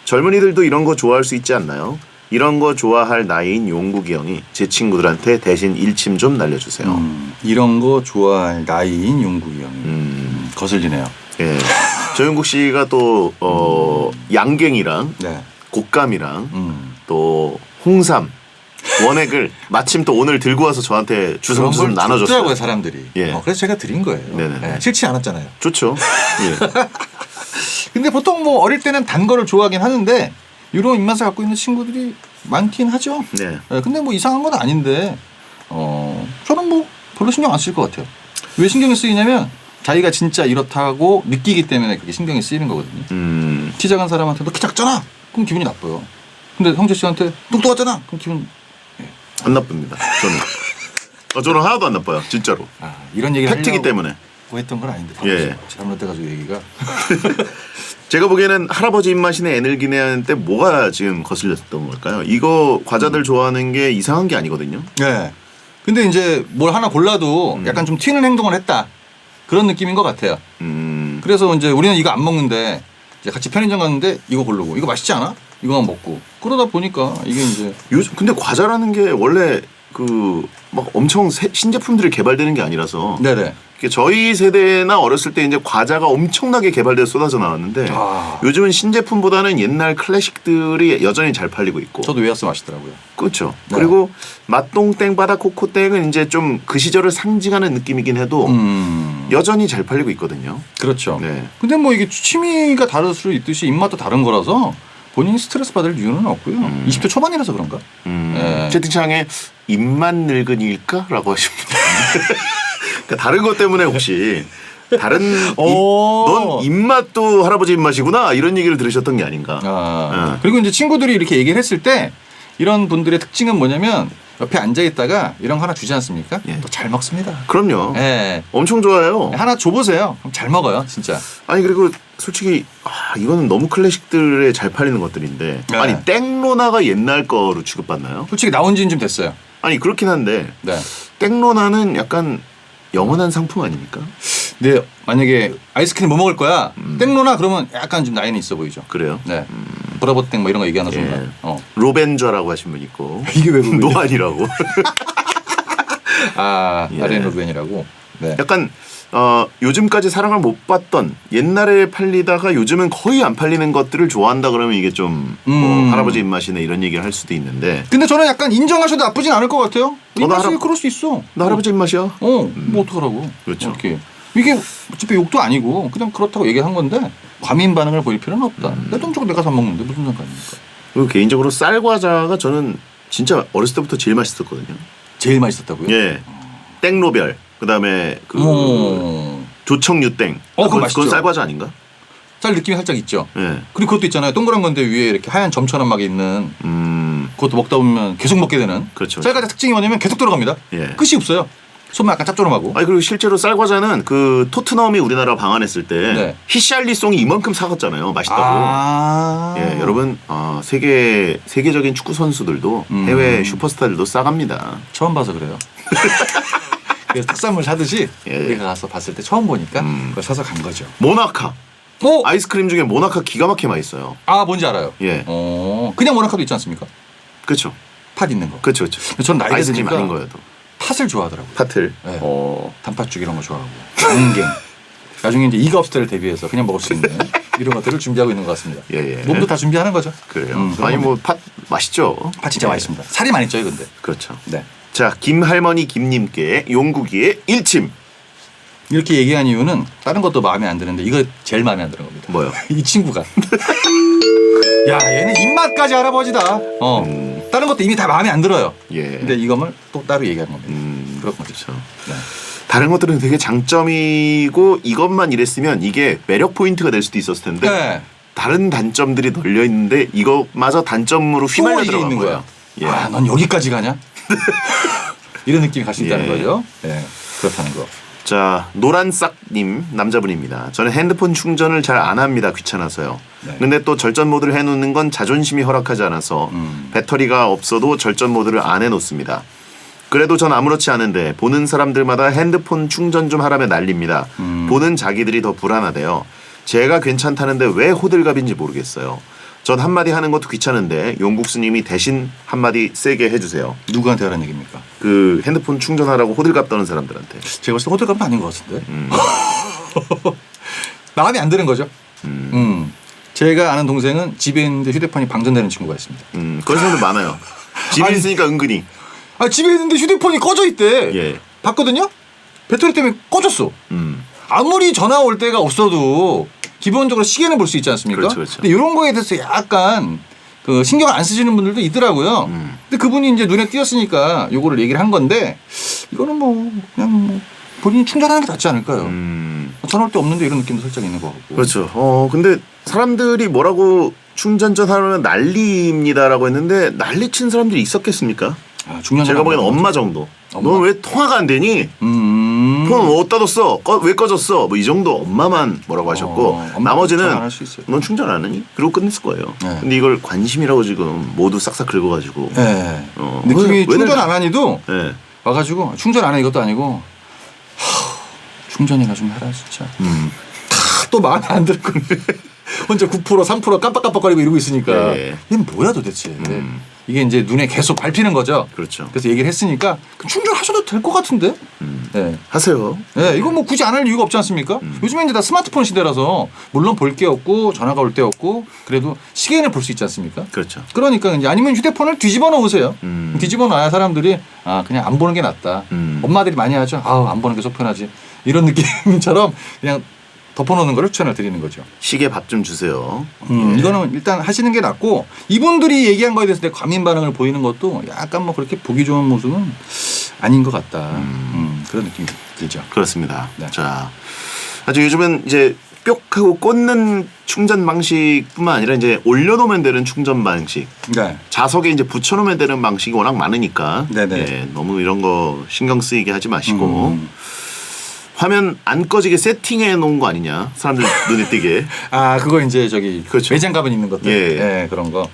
젊은이들도 이런 거 좋아할 수 있지 않나요? 이런 거 좋아할 나이인 용국이 형이 제 친구들한테 대신 일침 좀 날려주세요. 이런 거 좋아할 나이인 용국이 형이 거슬리네요. 예, 조용국 씨가 또 양갱이랑 네. 곶감이랑 또 홍삼, 원액을 마침 또 오늘 들고 와서 저한테 주섬주섬 나눠줬어요. 줬더라고요 사람들이. 예. 그래서 제가 드린 거예요. 네네. 네, 싫지 않았잖아요. 좋죠. 예. 근데 보통 뭐 어릴 때는 단 거를 좋아하긴 하는데 이런 입맛을 갖고 있는 친구들이 많긴 하죠. 네. 근데 뭐 이상한 건 아닌데 저는 뭐 별로 신경 안 쓸 것 같아요. 왜 신경이 쓰이냐면 자기가 진짜 이렇다고 느끼기 때문에 그게 신경이 쓰이는 거거든요. 키 작은 사람한테 너 키 작잖아. 그럼 기분이 나빠요. 근데 형제 씨한테 똑똑하잖아. 그럼 기분 안 나쁩니다. 저는 하나도 안 나빠요. 진짜로. 이런 얘기를 팩트기 때문에. 했던 건 아닌데 예. 잘못돼가지고 얘기가 제가 보기에는 할아버지 입맛이네 애늙이네 하는데 뭐가 지금 거슬렸던 걸까요? 이거 과자들 좋아하는 게 이상한 게 아니거든요. 네. 근데 이제 뭘 하나 골라도 약간 좀 튀는 행동을 했다 그런 느낌인 것 같아요. 그래서 이제 우리는 이거 안 먹는데 이제 같이 편의점 갔는데 이거 고르고 이거 맛있지 않아? 이거만 먹고 그러다 보니까 이게 이제 요즘 근데 과자라는 게 원래 그 막 엄청 신제품들이 개발되는 게 아니라서 네네. 저희 세대나 어렸을 때 이제 과자가 엄청나게 개발돼서 쏟아져 나왔는데 요즘은 신제품보다는 옛날 클래식들이 여전히 잘 팔리고 있고. 저도 웨하스 맛있더라고요. 그렇죠. 네. 그리고 맛동땡 바다코코땡은 이제 좀 그 시절을 상징하는 느낌이긴 해도 여전히 잘 팔리고 있거든요. 그렇죠. 네. 근데 뭐 이게 취미가 다를 수 있듯이 입맛도 다른 거라서 본인이 스트레스 받을 이유는 없고요. 20대 초반이라서 그런가? 예. 채팅창에 입만 늙은이일까라고 하시면 그러니까 다른 것 때문에 혹시 다른 넌 입맛도 할아버지 입맛이구나 이런 얘기를 들으셨던 게 아닌가. 예. 그리고 이제 친구들이 이렇게 얘기를 했을 때 이런 분들의 특징은 뭐냐면 옆에 앉아 있다가 이런 거 하나 주지 않습니까? 예. 또 잘 먹습니다. 그럼요. 예. 엄청 좋아요. 하나 줘보세요. 그럼 잘 먹어요, 진짜. 아니 그리고 솔직히 이거는 너무 클래식들에 잘 팔리는 것들인데 네. 아니 땡로나가 옛날 거로 취급받나요? 솔직히 나온 지는 좀 됐어요. 아니 그렇긴 한데 네. 땡로나는 약간 영원한 상품 아닙니까? 근데 만약에 아이스크림 뭐 먹을 거야? 땡로나 그러면 약간 좀 나이는 있어 보이죠. 그래요? 네. 브라보땡 뭐 이런 거 얘기하는 순간. 예. 로벤저라고 하신 분 있고 이게 왜 로벤이야? 노안이라고. 예. 아렌 로벤이라고. 네. 약간 요즘까지 사랑을 못 받던 옛날에 팔리다가 요즘은 거의 안 팔리는 것들을 좋아한다 그러면 이게 좀 뭐 할아버지 입맛이네 이런 얘기를 할 수도 있는데 근데 저는 약간 인정하셔도 나쁘진 않을 것 같아요. 나 입맛이 할아- 그럴 수 있어. 나 할아버지 입맛이야. 뭐 어떡하라고. 그렇죠. 이렇게. 이게 어차피 욕도 아니고 그냥 그렇다고 얘기한 건데 과민 반응을 보일 필요는 없다. 내 돈 주고 내가 사 먹는데 무슨 상관입니까? 그리고 개인적으로 쌀과자가 저는 진짜 어렸을 때부터 제일 맛있었거든요. 제일 맛있었다고요? 예. 땡로별 그다음에 그 어. 조청유땡. 그거 맛있죠. 그건 쌀과자 아닌가? 쌀 느낌이 살짝 있죠. 예. 그리고 그것도 있잖아요. 동그란 건데 위에 이렇게 하얀 점처럼 막 있는 그것도 먹다 보면 계속 먹게 되는. 그렇죠. 쌀과자 특징이 뭐냐면 계속 들어갑니다. 예. 끝이 없어요. 손만 약간 짭조름하고. 아니 그리고 실제로 쌀과자는 그 토트넘이 우리나라 방한했을 때 네. 히샬리송이 이만큼 사갔잖아요. 맛있다고. 예, 여러분 세계적인 축구 선수들도 해외 슈퍼스타들도 싸갑니다. 처음 봐서 그래요. 그래서 특산물 사듯이 예. 우리가 가서 봤을 때 처음 보니까 그걸 사서 간 거죠. 모나카. 오! 아이스크림 중에 모나카 기가 막히게 맛있어요. 뭔지 알아요. 예. 그냥 모나카도 있지 않습니까? 그렇죠. 팥 있는 거. 그렇죠. 그렇죠. 근데 전 나이가 아이스크림 드니까 아닌 거여도. 팥을 좋아하더라고요. 파틀. 네. 단팥죽 이런 거 좋아하고 안갱. 나중에 이제 이가업스테를 대비해서 그냥 먹을 수 있는 이런 것들을 준비하고 있는 것 같습니다. 예, 예. 몸도 다 준비하는 거죠. 그래요. 그런 아니 겁니다. 뭐 팥 맛있죠. 팥 진짜 예. 맛있습니다. 살이 많이 쪄요, 근데. 그렇죠. 네. 자, 김할머니 김님께 용국이의 일침. 이렇게 얘기한 이유는 다른 것도 마음에 안 드는데 이거 제일 마음에 안 드는 겁니다. 뭐요? 이 친구가. 야, 얘는 입맛까지 할아버지다. 다른 것도 이미 다 마음에 안 들어요. 예. 근데 이거를 또 따로 얘기하는 겁니다. 그런 거죠. 그렇죠. 네. 다른 것들은 되게 장점이고 이것만 이랬으면 이게 매력 포인트가 될 수도 있었을 텐데 네. 다른 단점들이 널려 있는데 이것마저 단점으로 또 휘말려 이게 들어간 있는 거야. 거야. 예. 넌 여기까지 가냐? 이런 느낌이 갈 수 있다는 예. 거죠. 네. 그렇다는 거. 자, 노란싹님 남자분입니다. 저는 핸드폰 충전을 잘 안 합니다. 귀찮아서요. 네. 근데 또 절전 모드를 해놓는 건 자존심이 허락하지 않아서 배터리가 없어도 절전 모드를 안 해놓습니다. 그래도 전 아무렇지 않은데 보는 사람들마다 핸드폰 충전 좀 하라며 난립니다. 보는 자기들이 더 불안하대요. 제가 괜찮다는데 왜 호들갑인지 모르겠어요. 전 한마디 하는 것도 귀찮은데 용국수님이 대신 한마디 세게 해주세요. 누구한테 하라는 얘기입니까? 그 핸드폰 충전하라고 호들갑 떠는 사람들한테. 제가 봤을 때 호들갑은 아닌 것 같은데. 마음에 안 드는 거죠. 제가 아는 동생은 집에 있는데 휴대폰이 방전되는 친구가 있습니다. 그런 사람들 많아요. 집에 아니, 있으니까 은근히. 집에 있는데 휴대폰이 꺼져 있대. 예. 봤거든요? 배터리 때문에 꺼졌어. 음. 아무리 전화 올 때가 없어도 기본적으로 시계는 볼 수 있지 않습니까? 그렇죠, 그렇죠. 근데 이런 거에 대해서 약간 그 신경 안 쓰시는 분들도 있더라고요. 근데 그분이 이제 눈에 띄었으니까 요거를 얘기를 한 건데 이거는 뭐 그냥 뭐 본인이 충전하는 게 낫지 않을까요? 전화 올 때 없는데 이런 느낌도 살짝 있는 것 같고. 그렇죠. 근데 사람들이 뭐라고 충전전 하면 난리입니다라고 했는데 난리친 사람들이 있었겠습니까? 중요한 제가 보기엔 엄마 정도. 너 왜 통화가 안 되니? 폰 어디다 뒀어? 왜 꺼졌어? 뭐 이 정도 엄마만 뭐라고 하셨고 엄마도 전화 나머지는 안 할 수 있어요. 넌 충전 안 하니? 그러고 끝냈을 거예요. 네. 근데 이걸 관심이라고 지금 모두 싹싹 긁어가지고. 네. 왜 느낌이 충전 내가- 안 하니도 네. 와가지고 충전 안 해 이것도 아니고 충전이나 좀 해라 진짜. 또 마음에 안 들고 혼자 9% 3% 깜빡깜빡거리고 이러고 있으니까 예. 이게 뭐야 도대체. 이게 이제 눈에 계속 밟히는 거죠. 그렇죠. 그래서 얘기를 했으니까 그럼 충전하셔도 될 것 같은데. 네. 하세요. 네, 이거 뭐 굳이 안 할 이유가 없지 않습니까? 요즘에 이제 다 스마트폰 시대라서 물론 볼 게 없고 전화가 올 때 없고 그래도 시계는 볼 수 있지 않습니까? 그렇죠. 그러니까 이제 아니면 휴대폰을 뒤집어 놓으세요. 음. 뒤집어 놔야 사람들이 그냥 안 보는 게 낫다. 엄마들이 많이 하죠. 안 보는 게 속 편하지. 이런 느낌처럼 그냥 덮어놓는 거를 추천을 드리는 거죠. 시계 밥 좀 주세요. 이거는 일단 하시는 게 낫고 이분들이 얘기한 거에 대해서 내 과민 반응을 보이는 것도 약간 뭐 그렇게 보기 좋은 모습은 아닌 것 같다. 그런 느낌이 들죠. 그렇습니다. 네. 자, 아주 요즘은 이제 뾱하고 꽂는 충전 방식뿐만 아니라 이제 올려놓으면 되는 충전 방식, 네. 자석에 이제 붙여놓으면 되는 방식이 워낙 많으니까 네네. 예, 너무 이런 거 신경 쓰이게 하지 마시고 화면 안 꺼지게 세팅해 놓은 거 아니냐, 사람들 눈에 띄게. 아 그거 이제 저기 그렇죠. 매장 가면 있는 것들. 예. 예, 그런 거.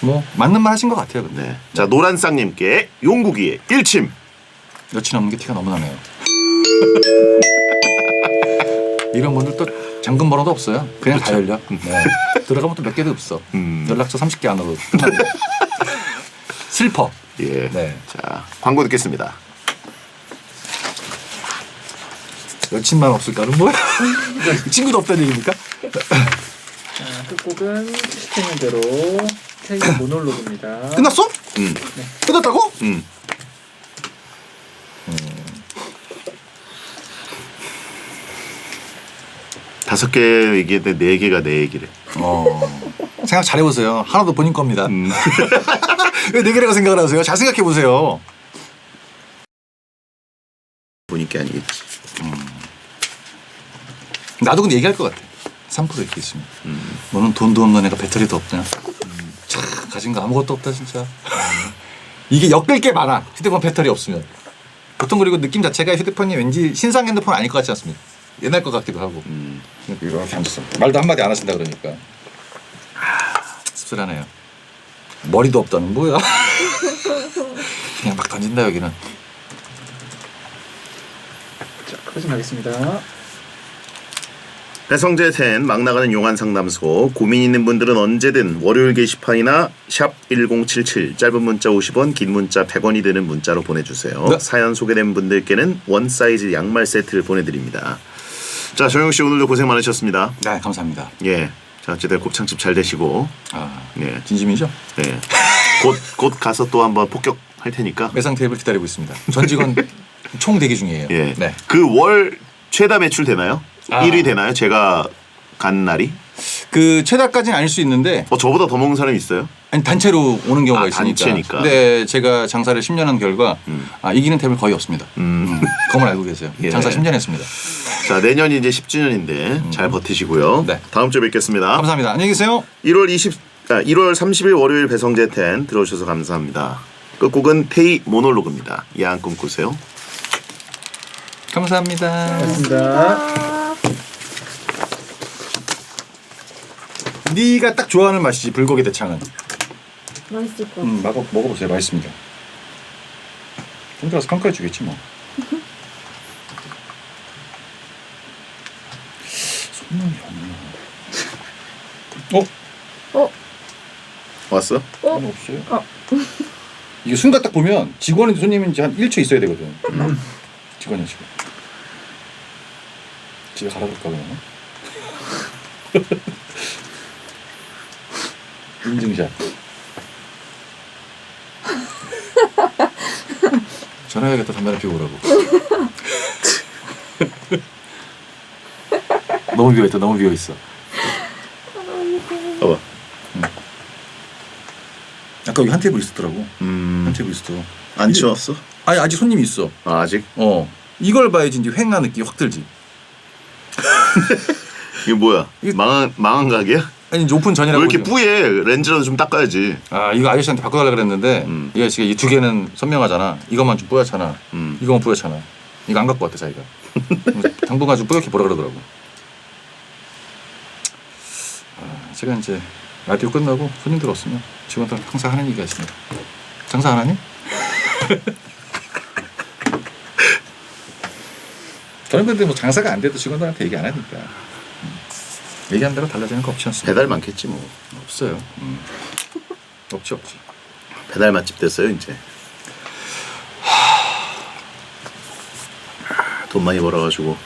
뭐 맞는 말 하신 것 같아요. 근데. 네. 자, 노란쌍님께 용국이의 일침. 여친 없는 게 티가 너무 나네요. 이런 분들 또 잠금 번호도 없어요. 그냥 다 열려. 네. 들어가면 또 몇 개도 없어. 연락처 30개 안으로 끝납니다. 슬퍼. 예. 네. 자, 광고 듣겠습니다. 여친만 없을까는 뭐야? 친구도 없다는 얘기입니까? 자, 끝곡은 시키는 대로 K 모놀로그입니다. 끝났어? 음. 끝났다고? 음. 다섯 개 얘기했는데 네 개가 내 얘기래. 생각 잘 해보세요. 하나도 본인 겁니다. 왜 네 개라고 생각을 하세요? 잘 생각해 보세요. 보니까 아니겠지. 나도 근데 얘기할 것 같아. 3% 이렇게 있으면. 너는 돈도 없는 애가 배터리도 없냐? 참 가진 거 아무것도 없다 진짜. 이게 엮을 게 많아. 휴대폰 배터리 없으면. 보통 그리고 느낌 자체가 휴대폰이 왠지 신상 핸드폰 아닐 것 같지 않습니까? 옛날 것 같기도 하고. 이렇게 앉았어. 말도 한마디 안 하신다 그러니까. 씁쓸하네요. 머리도 없다는 뭐야? 그냥 막 던진다 여기는. 자, 클로징 하겠습니다. 배성재 10 막 나가는 용한 상담소. 고민 있는 분들은 언제든 월요일 게시판이나 샵 1077 짧은 문자 50원 긴 문자 100원이 되는 문자로 보내주세요. 네. 사연 소개된 분들께는 원 사이즈 양말 세트를 보내드립니다. 자, 정용 씨 오늘도 고생 많으셨습니다. 네 감사합니다. 예. 자, 어쨌든 곱창집 잘 되시고. 아 예. 진심이죠? 예. 곧 가서 또 한번 폭격할 테니까. 매상 테이블 기다리고 있습니다. 전 직원 총 대기 중이에요. 예. 네. 그 월 최다 매출 되나요? 아. 1위 되나요? 제가 간 날이? 그 최다까지는 아닐 수 있는데 저보다 더 먹는 사람이 있어요? 아니 단체로 오는 경우가 아, 있으니까. 단체니까. 근데 제가 장사를 10년 한 결과 이기는 테이블 거의 없습니다. 그건 알고 계세요. 예. 장사 10년 했습니다. 자, 내년이 이제 10주년인데 잘 버티시고요. 네. 다음 주에 뵙겠습니다. 감사합니다. 안녕히 계세요. 1월 30일 월요일 배성재 10 들어오셔서 감사합니다. 끝곡은 테이 모놀로그입니다. 야한 꿈 꾸세요. 감사합니다. 고맙습니다. 네가 딱 좋아하는 맛이지 불고기 대창은. 맛있을 것 같아. 먹어보세요. 맛있습니다. 좀 들어서 평가해 주겠지 뭐. 손님이 없나? 왔어? 아니 없어요. 이게 순간 딱 보면 직원인지 손님인지 한 1초 있어야 되거든. 직원이야 지금. 집에 가라 그럴까 그러면? 인증샷. 전화해야겠다. 담배 하나 피우고 오라고. 너무 비어있다. 너무 비어있어. 봐봐. 아까 여기 한 테이블 있었더라고. 한 테이블 있었어. 안 치웠어? 아니 아직 손님이 있어. 아, 아직? 이걸 봐야지 이제 횡한 느낌 확 들지. 이게 뭐야? 이게- 망한 가게야? 아니 이제 오픈 왜 전이라고. 이렇게 보죠. 뿌예? 렌즈라도 좀 닦아야지. 아 이거 아저씨한테 바꿔달라 그랬는데 이게 지금 이 두 개는 선명하잖아. 이것만 좀 뿌옇잖아. 이거만 뿌옇잖아. 이거 안 갖고 왔대 자기가. 당분간 좀 뿌옇게 보라 그러더라고. 제가 이제 라디오 끝나고 손님들 없으면 직원들 항상 하는 얘기가 있습니다. 장사 안 하니? 저는 근데 뭐 장사가 안 돼도 직원들한테 얘기 안 하니까. 얘기한 대로 달라지는 거 없지 않습니까? 배달 많겠지 뭐. 없어요. 없지. 배달 맛집 됐어요 이제. 돈 많이 벌어가지고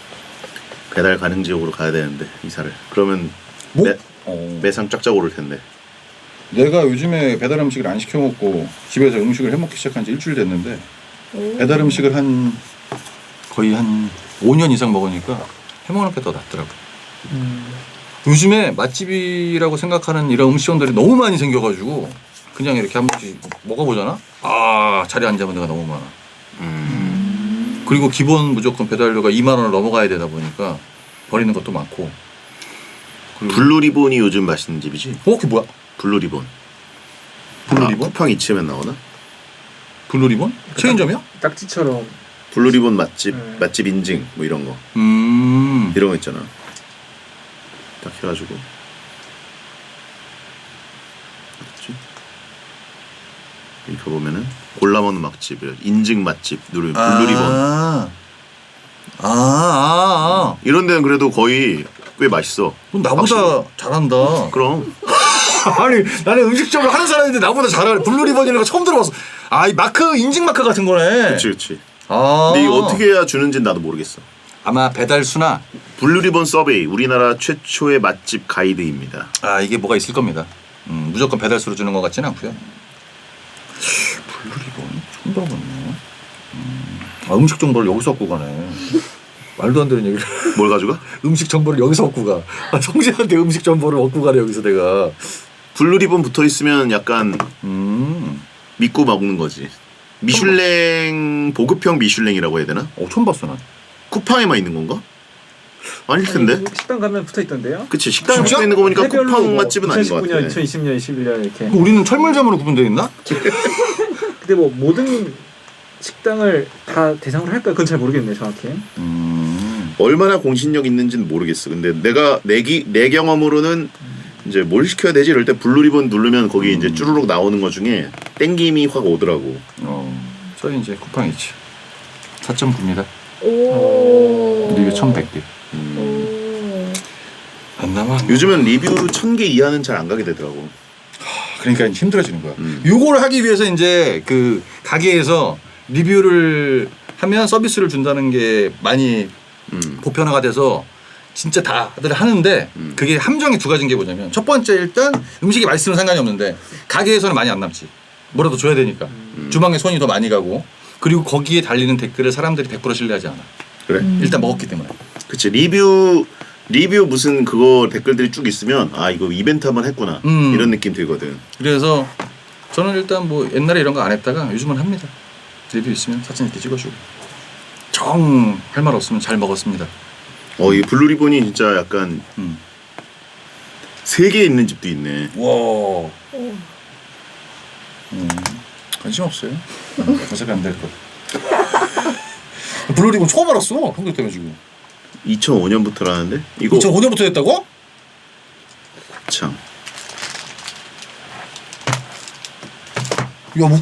배달 가능 지역으로 가야 되는데 이사를. 그러면 뭐? 매상 쫙쫙 오를 텐데. 내가 요즘에 배달 음식을 안 시켜 먹고 집에서 음식을 해 먹기 시작한 지 일주일 됐는데 배달 음식을 거의 한 5년 이상 먹으니까 해먹는 게 더 낫더라고. 요즘에 맛집이라고 생각하는 이런 음식점들이 너무 많이 생겨가지고 그냥 이렇게 한 번씩 먹어보잖아. 아 자리에 앉아본 데가 너무 많아. 그리고 기본 무조건 배달료가 2만 원을 넘어가야 되다 보니까 버리는 것도 많고. 그리고 블루리본이 요즘 맛있는 집이지. 그게 뭐야? 블루리본. 블루리본? 쿠팡 이치면 나오나? 블루리본? 체인점이야? 딱지처럼 블루리본 맛집, 네. 맛집 인증 뭐 이런 거 이런 거 있잖아. 딱 해가지고 어딨지? 여기 가보면은 골라 먹는 맛집, 인증 맛집 누르면 블루리본. 이런 데는 그래도 거의 꽤 맛있어. 그럼 나보다 확실히. 잘한다. 그럼 아니 나는 음식점을 하는 사람인데 나보다 잘하네. 블루리본이라는 거 처음 들어봤어. 아 이 마크 인증 마크 같은 거네. 그렇지. 아. 근데 이거 어떻게 해야 주는지는 나도 모르겠어. 아마 배달수나 블루리본 서베이 우리나라 최초의 맛집 가이드입니다. 아 이게 뭐가 있을 겁니다. 무조건 배달수로 주는 것 같지는 않고요. 블루리본 처음 들어봤네. 음식 정보를 여기서 얻고 가네. 말도 안 되는 얘기를. 뭘 가져가? 음식 정보를 여기서 얻고 가. 성재한테 음식 정보를 얻고 가래 여기서 내가. 블루리본 붙어 있으면 약간 믿고 먹는 거지. 미슐랭 보급형 미슐랭이라고 해야 되나? 처음 봤어 난. 쿠팡에만 있는 건가? 아닐 텐데. 식당 가면 붙어 있던데요. 그치, 식당에 진짜? 붙어 있는 거 보니까 해별로 쿠팡 뭐 맛집은 아닌 것 2019년, 같아. 2020년, 21년 이렇게. 우리는 철물점으로 구분되어 있나? 근데 뭐 모든 식당을 다 대상으로 할까? 그건 잘 모르겠네요, 정확히. 얼마나 공신력 있는지는 모르겠어. 근데 내가 내 경험으로는 이제 뭘 시켜야 되지 이럴 때 블루리본 누르면 거기 이제 쭈루룩 나오는 거 중에 땡김이 확 오더라고. 저희 이제 쿠팡 있지. 4.9입니다. 오. 리뷰 1,100개. 오. 안 남아. 요즘은 리뷰 1000개 이하는 잘 안 가게 되더라고. 그러니까 힘들어지는 거야. 요거를 하기 위해서 이제 그 가게에서 리뷰를 하면 서비스를 준다는 게 많이 보편화가 돼서 진짜 다들 하는데 그게 함정이 두 가지인 게 뭐냐면 첫 번째 일단 음식이 맛있으면 상관이 없는데 가게에서는 많이 안 남지. 뭐라도 줘야 되니까. 주방에 손이 더 많이 가고 그리고 거기에 달리는 댓글을 사람들이 100% 신뢰하지 않아. 그래? 일단 먹었기 때문에. 그치. 리뷰 무슨 그거 댓글들이 쭉 있으면 아 이거 이벤트 한번 했구나 이런 느낌 들거든. 그래서 저는 일단 뭐 옛날에 이런 거 안 했다가 요즘은 합니다. 리뷰 있으면 사진 이렇게 찍어주고 정 할 말 없으면 잘 먹었습니다. 이 블루리본이 진짜 약간 3개 있는 집도 있네. 와. 관심 없어요. 어차피 안 될 거. 블루리본 처음 알았어. 형들 때문에 지금. 2005년부터라는데 이거 2005년부터 했다고? 참. 야 뭐?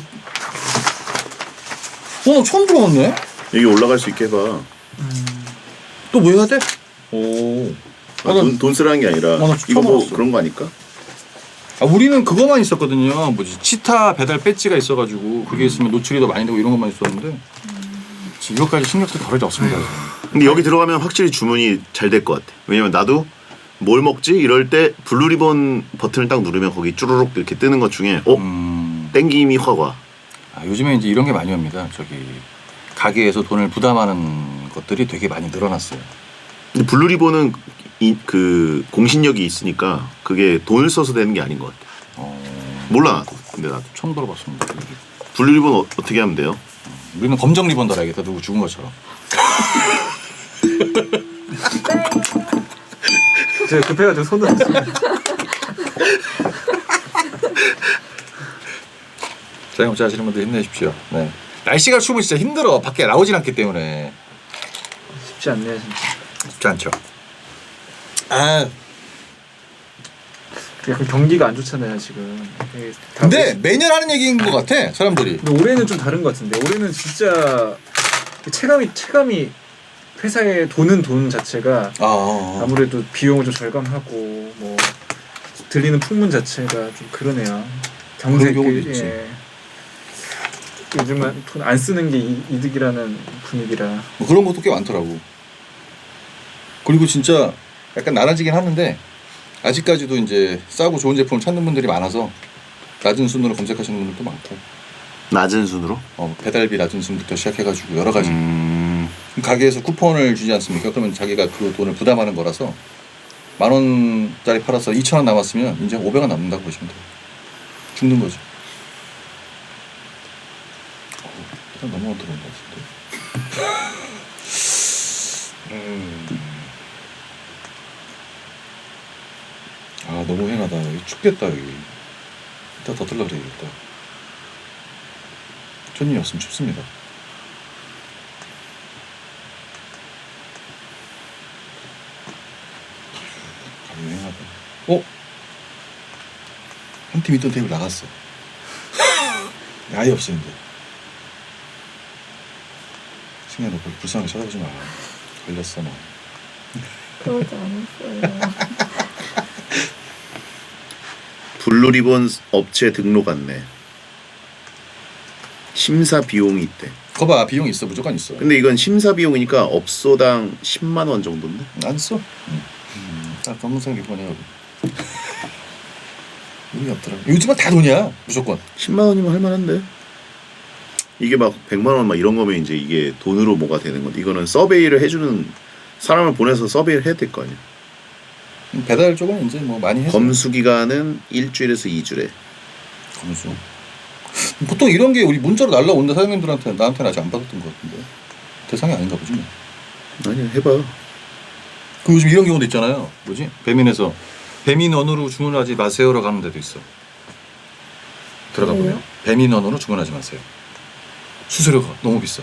나 처음 들어봤네. 여기 올라갈 수 있게 해봐. 또 뭐 해야 돼? 오. 돈 쓰라는 게 아니라 나 이거 처음 뭐 알았어. 그런 거 아닐까? 우리는 그거만 있었거든요. 뭐지 치타 배달 배지가 있어가지고 그게 있으면 노출이 더 많이 되고 이런 것만 있었는데 이것까지 신경 쓸 겨를이 없습니다. 근데 여기 들어가면 확실히 주문이 잘 될 것 같아. 왜냐면 나도 뭘 먹지 이럴 때 블루리본 버튼을 딱 누르면 거기 쭈루룩 이렇게 뜨는 것 중에 땡김이 확 와. 요즘에 이제 이런 게 많이 옵니다. 저기 가게에서 돈을 부담하는 것들이 되게 많이 늘어났어요. 근데 블루리본은 그 공신력이 있으니까 그게 돈을 써서 되는 게 아닌 것 같아. 몰라 나도. 근데 나도 처음 들어봤습니다. 블루리본 어떻게 하면 돼요? 우리는 검정 리본 달아야겠다. 누구 죽은 것처럼. 제가 급해가지고 손을 안 써요. 자영업자 하시는 분들 힘내십시오. 네. 날씨가 추우면 진짜 힘들어. 밖에 나오진 않기 때문에. 쉽지 않네요, 진짜. 쉽지 않죠. 약간 경기가 안 좋잖아요, 지금. 이게 다 근데 매년 하는 얘기인 것 같아. 사람들이. 근데 올해는 좀 다른 것 같은데 올해는 진짜 체감이 회사에 도는 돈 자체가 아무래도 비용을 좀 절감하고 뭐 들리는 풍문 자체가 좀 그러네요. 경제 그런 경우도 있지. 요즘은 돈 안 쓰는 게 이득이라는 분위기라. 뭐 그런 것도 꽤 많더라고. 그리고 진짜 약간 나라지긴 하는데 아직까지도 이제 싸고 좋은 제품을 찾는 분들이 많아서 낮은 순으로 검색하시는 분들도 많고. 낮은 순으로? 배달비 낮은 순부터 시작해가지고 여러 가지. 가게에서 쿠폰을 주지 않습니까? 그러면 자기가 그 돈을 부담하는 거라서 10,000원짜리 팔아서 2,000원 남았으면 이제 500원 남는다고 보시면 돼요. 죽는 거죠. 일단 너무 들어온 것 같은데. 아 너무 행하다. 여기 춥겠다 여기. 이따 더 들라 그래야겠다. 천이 없으면 춥습니다. 유행하다. 어? 한 팀 있던 테이블 나갔어. 아예 없어 이제. 승희야 너 그렇게 불쌍하게 쳐다보지 마. 걸렸어 너. 그러지 않았어요. 블루리본 업체 등록 안내. 심사 비용이 있대. 거봐 비용 있어 무조건 있어. 근데 이건 심사 비용이니까 업소당 10만 원 정도인데. 안 써. 딱 검은색 리본이야. 돈이 없더라. 요즘은 다 돈이야 무조건. 10만 원이면 할 만한데. 이게 막 100만 원 막 이런 거면 이제 이게 돈으로 뭐가 되는 건데 이거는 서베이를 해주는 사람을 보내서 서베이를 해야 될 거 아니야. 배달 쪽은 이제 뭐 많이 해서. 검수 기간은 일주일에서 2주래. 검수. 보통 이런 게 우리 문자로 날라온다 사장님들한테 나한테는 아직 안 받았던 것 같은데 대상이 아닌가 보지 뭐. 아니야 해봐. 그 요즘 이런 경우도 있잖아요. 뭐지? 배민에서 배민원으로 주문하지 마세요라고 하는 데도 있어. 들어가 보면 왜요? 배민원으로 주문하지 마세요. 수수료가 너무 비싸.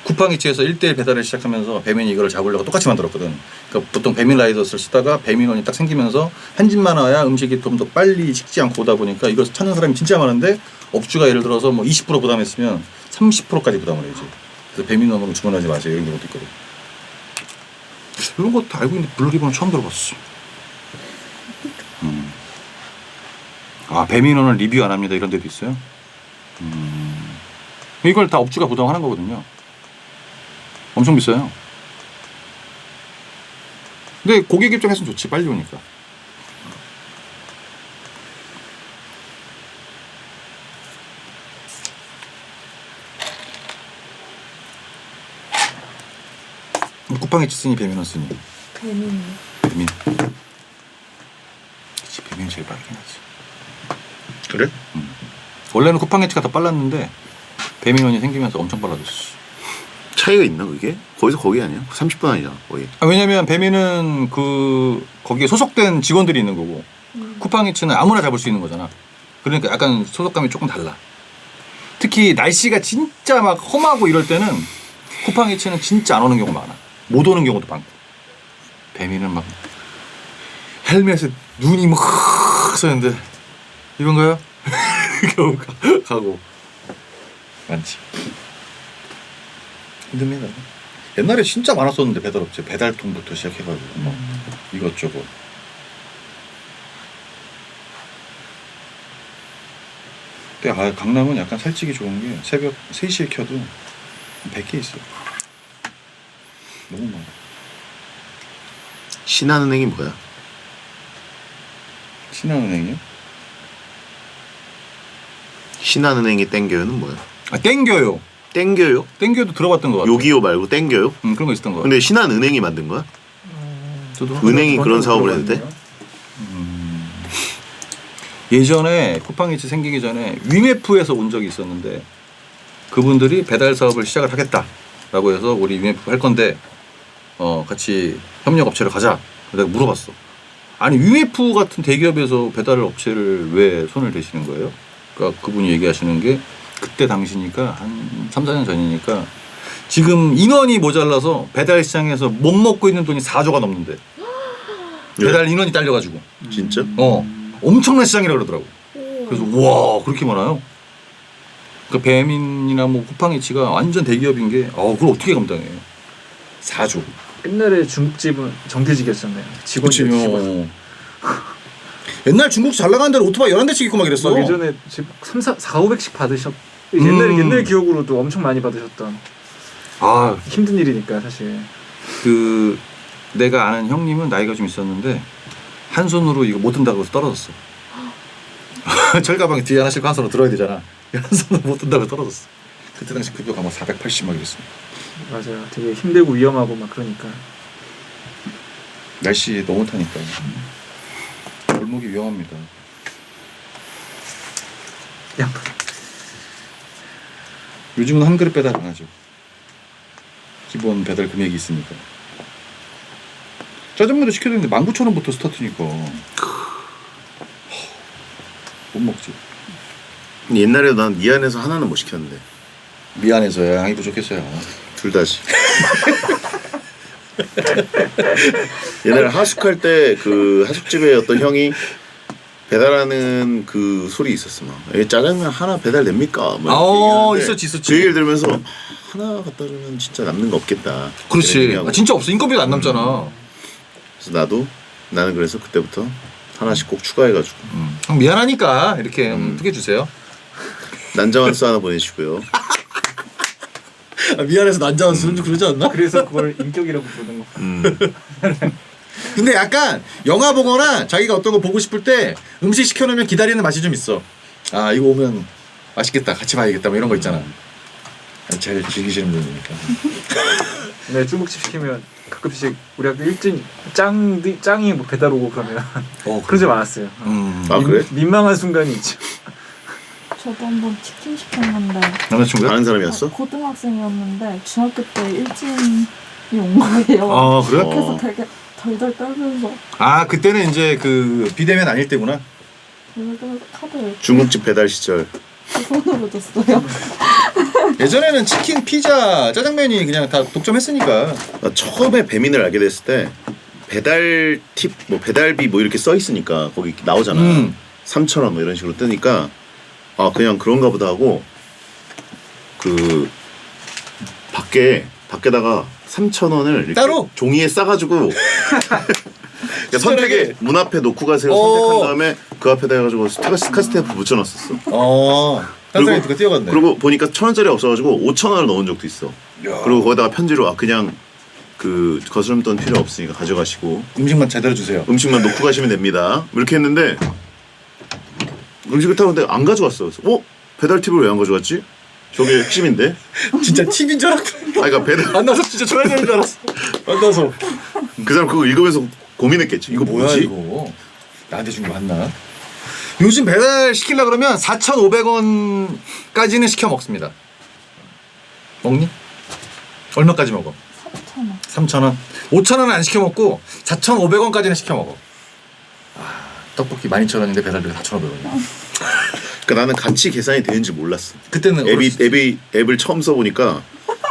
쿠팡이츠에서 1대1 배달을 시작하면서 배민이 이거를 잡으려고 똑같이 만들었거든. 그러니까 보통 배민 라이더스를 쓰다가 배민원이 딱 생기면서 한 집만 와야 음식이 좀 더 빨리 식지 않고 오다 보니까 이걸 찾는 사람이 진짜 많은데 업주가 예를 들어서 뭐 20% 부담했으면 30%까지 부담을 해야지. 그래서 배민원으로 주문하지 마세요 이런 경우도 있거든. 이런 것도 알고 있는데 블루리본은 처음 들어봤어. 아 배민원을 리뷰 안 합니다 이런 데도 있어요. 이걸 다 업주가 부담하는 거거든요. 엄청 비싸요. 근데 고객 입장에서는 좋지 빨리 오니까. 쿠팡이츠 쓰니 배민원 쓰니? 배민. 배민. 그치 배민이 제일 빠르긴 하지. 그래? 원래는 쿠팡이츠가 더 빨랐는데 배민원이 생기면서 엄청 빨라졌어. 차이가 있나 그게? 거기서 거기 아니야? 30분 아니잖아 거의. 아, 왜냐면 배민은 그 거기에 소속된 직원들이 있는 거고 쿠팡이츠는 아무나 잡을 수 있는 거잖아. 그러니까 약간 소속감이 조금 달라. 특히 날씨가 진짜 막 험하고 이럴 때는 쿠팡이츠는 진짜 안 오는 경우가 많아. 못 오는 경우도 많고. 배민은 막 헬멧에 눈이 막 써있는데 이건가요? 겨우 가고 많지. 힘듭니다. 옛날에 진짜 많았었는데 배달업체 배달통부터 시작해가지고 뭐 이것저것. 근데 아 강남은 약간 살찌기 좋은 게 새벽 3시에 켜도 100개 있어. 너무 많아. 신한은행이 뭐야? 신한은행이요? 신한은행이 땡겨요는 뭐야? 아 땡겨요. 땡겨요? 땡겨도 들어봤던 것 같아요. 요기요 말고 땡겨요? 그런 거 있었던 것 같아요. 근데 신한은행이 만든 거야? 저도 은행이 그런 사업을 해도 돼? 예전에 쿠팡이츠 생기기 전에 위메프에서 온 적이 있었는데 그분들이 배달 사업을 시작을 하겠다라고 해서 우리 위메프 할 건데 같이 협력 업체를 가자. 내가 물어봤어. 아니 위메프 같은 대기업에서 배달 업체를 왜 손을 대시는 거예요? 그러니까 그분이 얘기하시는 게 그때 당시니까 한 3, 4년 전이니까 지금 인원이 모자라서 배달 시장에서 못 먹고 있는 돈이 4조가 넘는데 배달 인원이 딸려가지고 진짜? 엄청난 시장이라 그러더라고. 그래서 와 그렇게 많아요. 그 배민이나 뭐 쿠팡이츠가 완전 대기업인 게 그걸 어떻게 감당해요? 4조. 옛날에 중국집은 정규직이었잖아요. 직원이 그치. 직원. 옛날 중국 잘 나가는 데는 오토바이 11대씩 있고 막 이랬어. 막 예전에 3, 4, 500씩 받으셨. 옛날 기억으로도 엄청 많이 받으셨던. 아 힘든 일이니까 사실. 그 내가 아는 형님은 나이가 좀 있었는데 한 손으로 이거 못 든다고 해서 떨어졌어. 철가방 뒤에 하나씩 한 손으로 들어야 되잖아. 한 손으로 못 든다고 떨어졌어. 그때 당시 급여가 막 480막 이랬어요. 맞아요. 되게 힘들고 위험하고 막 그러니까. 날씨 너무 타니까 골목이 위험합니다. 양파. 요즘은 한 그릇 배달 안 하죠. 기본 배달 금액이 있으니까. 짜장면도 시켜야 되는데 19,000원부터 스타트니까 못 먹지. 옛날에 난 미안해서 하나는 못 시켰는데 미안해서야, 양이 부족해서야. 둘 다지. 옛날에 하숙할 때 그 하숙집에 어떤 형이 배달하는 그 소리 있었어. 막 짜장면 하나 배달 됩니까? 있었지. 그 얘기를 들으면서 하나 갖다 주면 진짜 남는 거 없겠다. 그렇지. 이런 얘기하고. 진짜 없어. 인건비가 안 남잖아. 그래서 나는 그래서 그때부터 하나씩 꼭 추가해가지고 형 미안하니까 이렇게 크게 주세요. 난자완스 하나 보내주시고요. 미안해서 난자완수는 좀 그러지 않나? 그래서 그걸 인격이라고 부르는 거. 근데 약간 영화 보거나 자기가 어떤 거 보고 싶을 때 음식 시켜놓으면 기다리는 맛이 좀 있어. 아 이거 오면 맛있겠다, 같이 봐야겠다, 뭐 이런 거 있잖아. 제일 즐기시는 분이니까. 네, 중국집 시키면 가끔씩 우리 학교 일진 짱이 뭐 배달 오고 그러면 그런 적 많았어요. 아 그래? 민망한 순간이 있죠. 저도 한번 치킨 시켰는데 남자친구야? 아는 사람이었어? 고등학생이었는데 중학교 때 일진이 온 거예요. 아 그래? 그래서 되게 덜덜 떨면서 아 그때는 이제 그 비대면 아닐 때구나. 덜덜 떨면서 카드를 중국집 배달 시절. 손으로 줬어요. 예전에는 치킨, 피자, 짜장면이 그냥 다 독점했으니까. 나 처음에 배민을 알게 됐을 때 배달 팁, 뭐 배달비 뭐 이렇게 써 있으니까 거기 나오잖아. 3,000원 뭐 이런 식으로 뜨니까 아 그냥 그런가 보다 하고 그 밖에다가 3,000원을 이렇게 따로? 종이에 싸가지고 그러니까 선택에 문 앞에 놓고 가세요 선택한 다음에 그 앞에다 해가지고 스카스테프 붙여놨었어. 딴 사람이 누가 뛰어갔네. 그리고 보니까 1,000원짜리 없어가지고 5,000원을 넣은 적도 있어. 그리고 거기다가 편지로 그냥 그 거스름돈 필요 없으니까 가져가시고 음식만 제대로 주세요. 음식만 놓고 가시면 됩니다. 이렇게 했는데 음식을 타는데 안 가져왔어. 그래서 배달 팁을 왜 안 가져왔지? 저게 핵심인데. 진짜 팁인 줄 알았다. 그러니까 배달 만나서 진짜 줘야 되는 줄 알았어. 만나서. 그 사람 그거 읽으면서 고민했겠지. 이거 뭐야 뭐지? 이거? 나한테 준 거 맞나? 요즘 배달 시키려 그러면 4,500원까지는 시켜 먹습니다. 먹니? 얼마까지 먹어? 3,000원. 3,000원. 5,000원은 안 시켜 먹고 4,500원까지는 시켜 먹어. 아, 떡볶이 12,000원인데 배달비가 4,500원이야. 그러니까 나는 같이 계산이 되는지 몰랐어. 그때는 앱을 처음 써보니까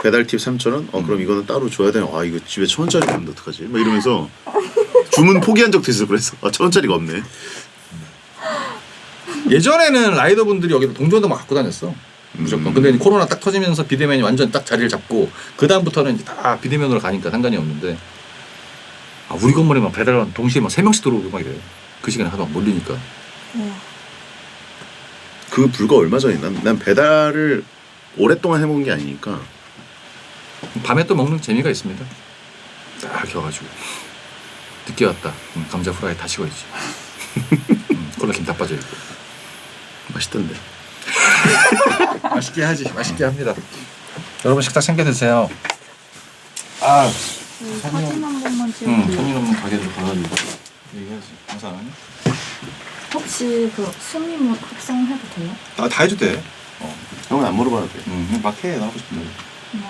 배달 팁 3,000원? 그럼 이거는 따로 줘야 되나? 아 이거 집에 1,000원짜리 없는데 어떡하지? 막 이러면서 주문 포기한 적도 있어. 그래서 1,000원짜리가 없네. 예전에는 라이더분들이 여기다 동전도 막 갖고 다녔어. 무조건. 근데 코로나 딱 터지면서 비대면이 완전 딱 자리를 잡고 그 다음부터는 이제 다 비대면으로 가니까 상관이 없는데 우리 건물에 막 배달원 동시에 막 3명씩 들어오고 막 이래. 그 시간에 하도 막 몰리니까. 그 불과 얼마 전에 난 배달을 오랫동안 해먹은 게 아니니까 밤에 또 먹는 재미가 있습니다. 딱 겨가지고 늦게 왔다. 감자 후라이 다 식어야지. 콜라 김 다 빠져있고. 맛있던데. 맛있게 하지. 맛있게 합니다. 여러분 식사 챙겨 드세요. 사진 한 번만 찍을게요. 손님 한번 가게를 가가지고 얘기해야지. 항상 안 하니? 혹시 그 손님 합성해도 돼요? 다 해도 돼. 형은 안 물어봐도 돼. 막 해. 나 하고 싶은데. 하나,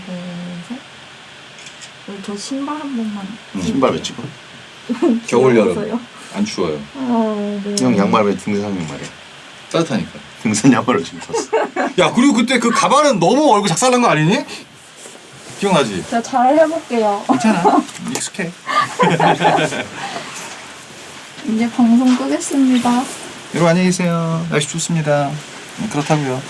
둘, 셋. 저 신발 한 번만. 신발 왜 찍어? 겨울 여름 귀여워서요. 안 추워요. 네. 형 양말 왜 등산 양말이야? 따뜻하니까. 등산 양말을 지금 샀어. 야 그리고 그때 그 가발은 너무 얼굴 작살난 거 아니니? 기억나지? 제가 잘 해볼게요. 괜찮아. 익숙해. 이제 방송 끄겠습니다. 여러분 안녕히 계세요. 날씨 좋습니다. 그렇다고요.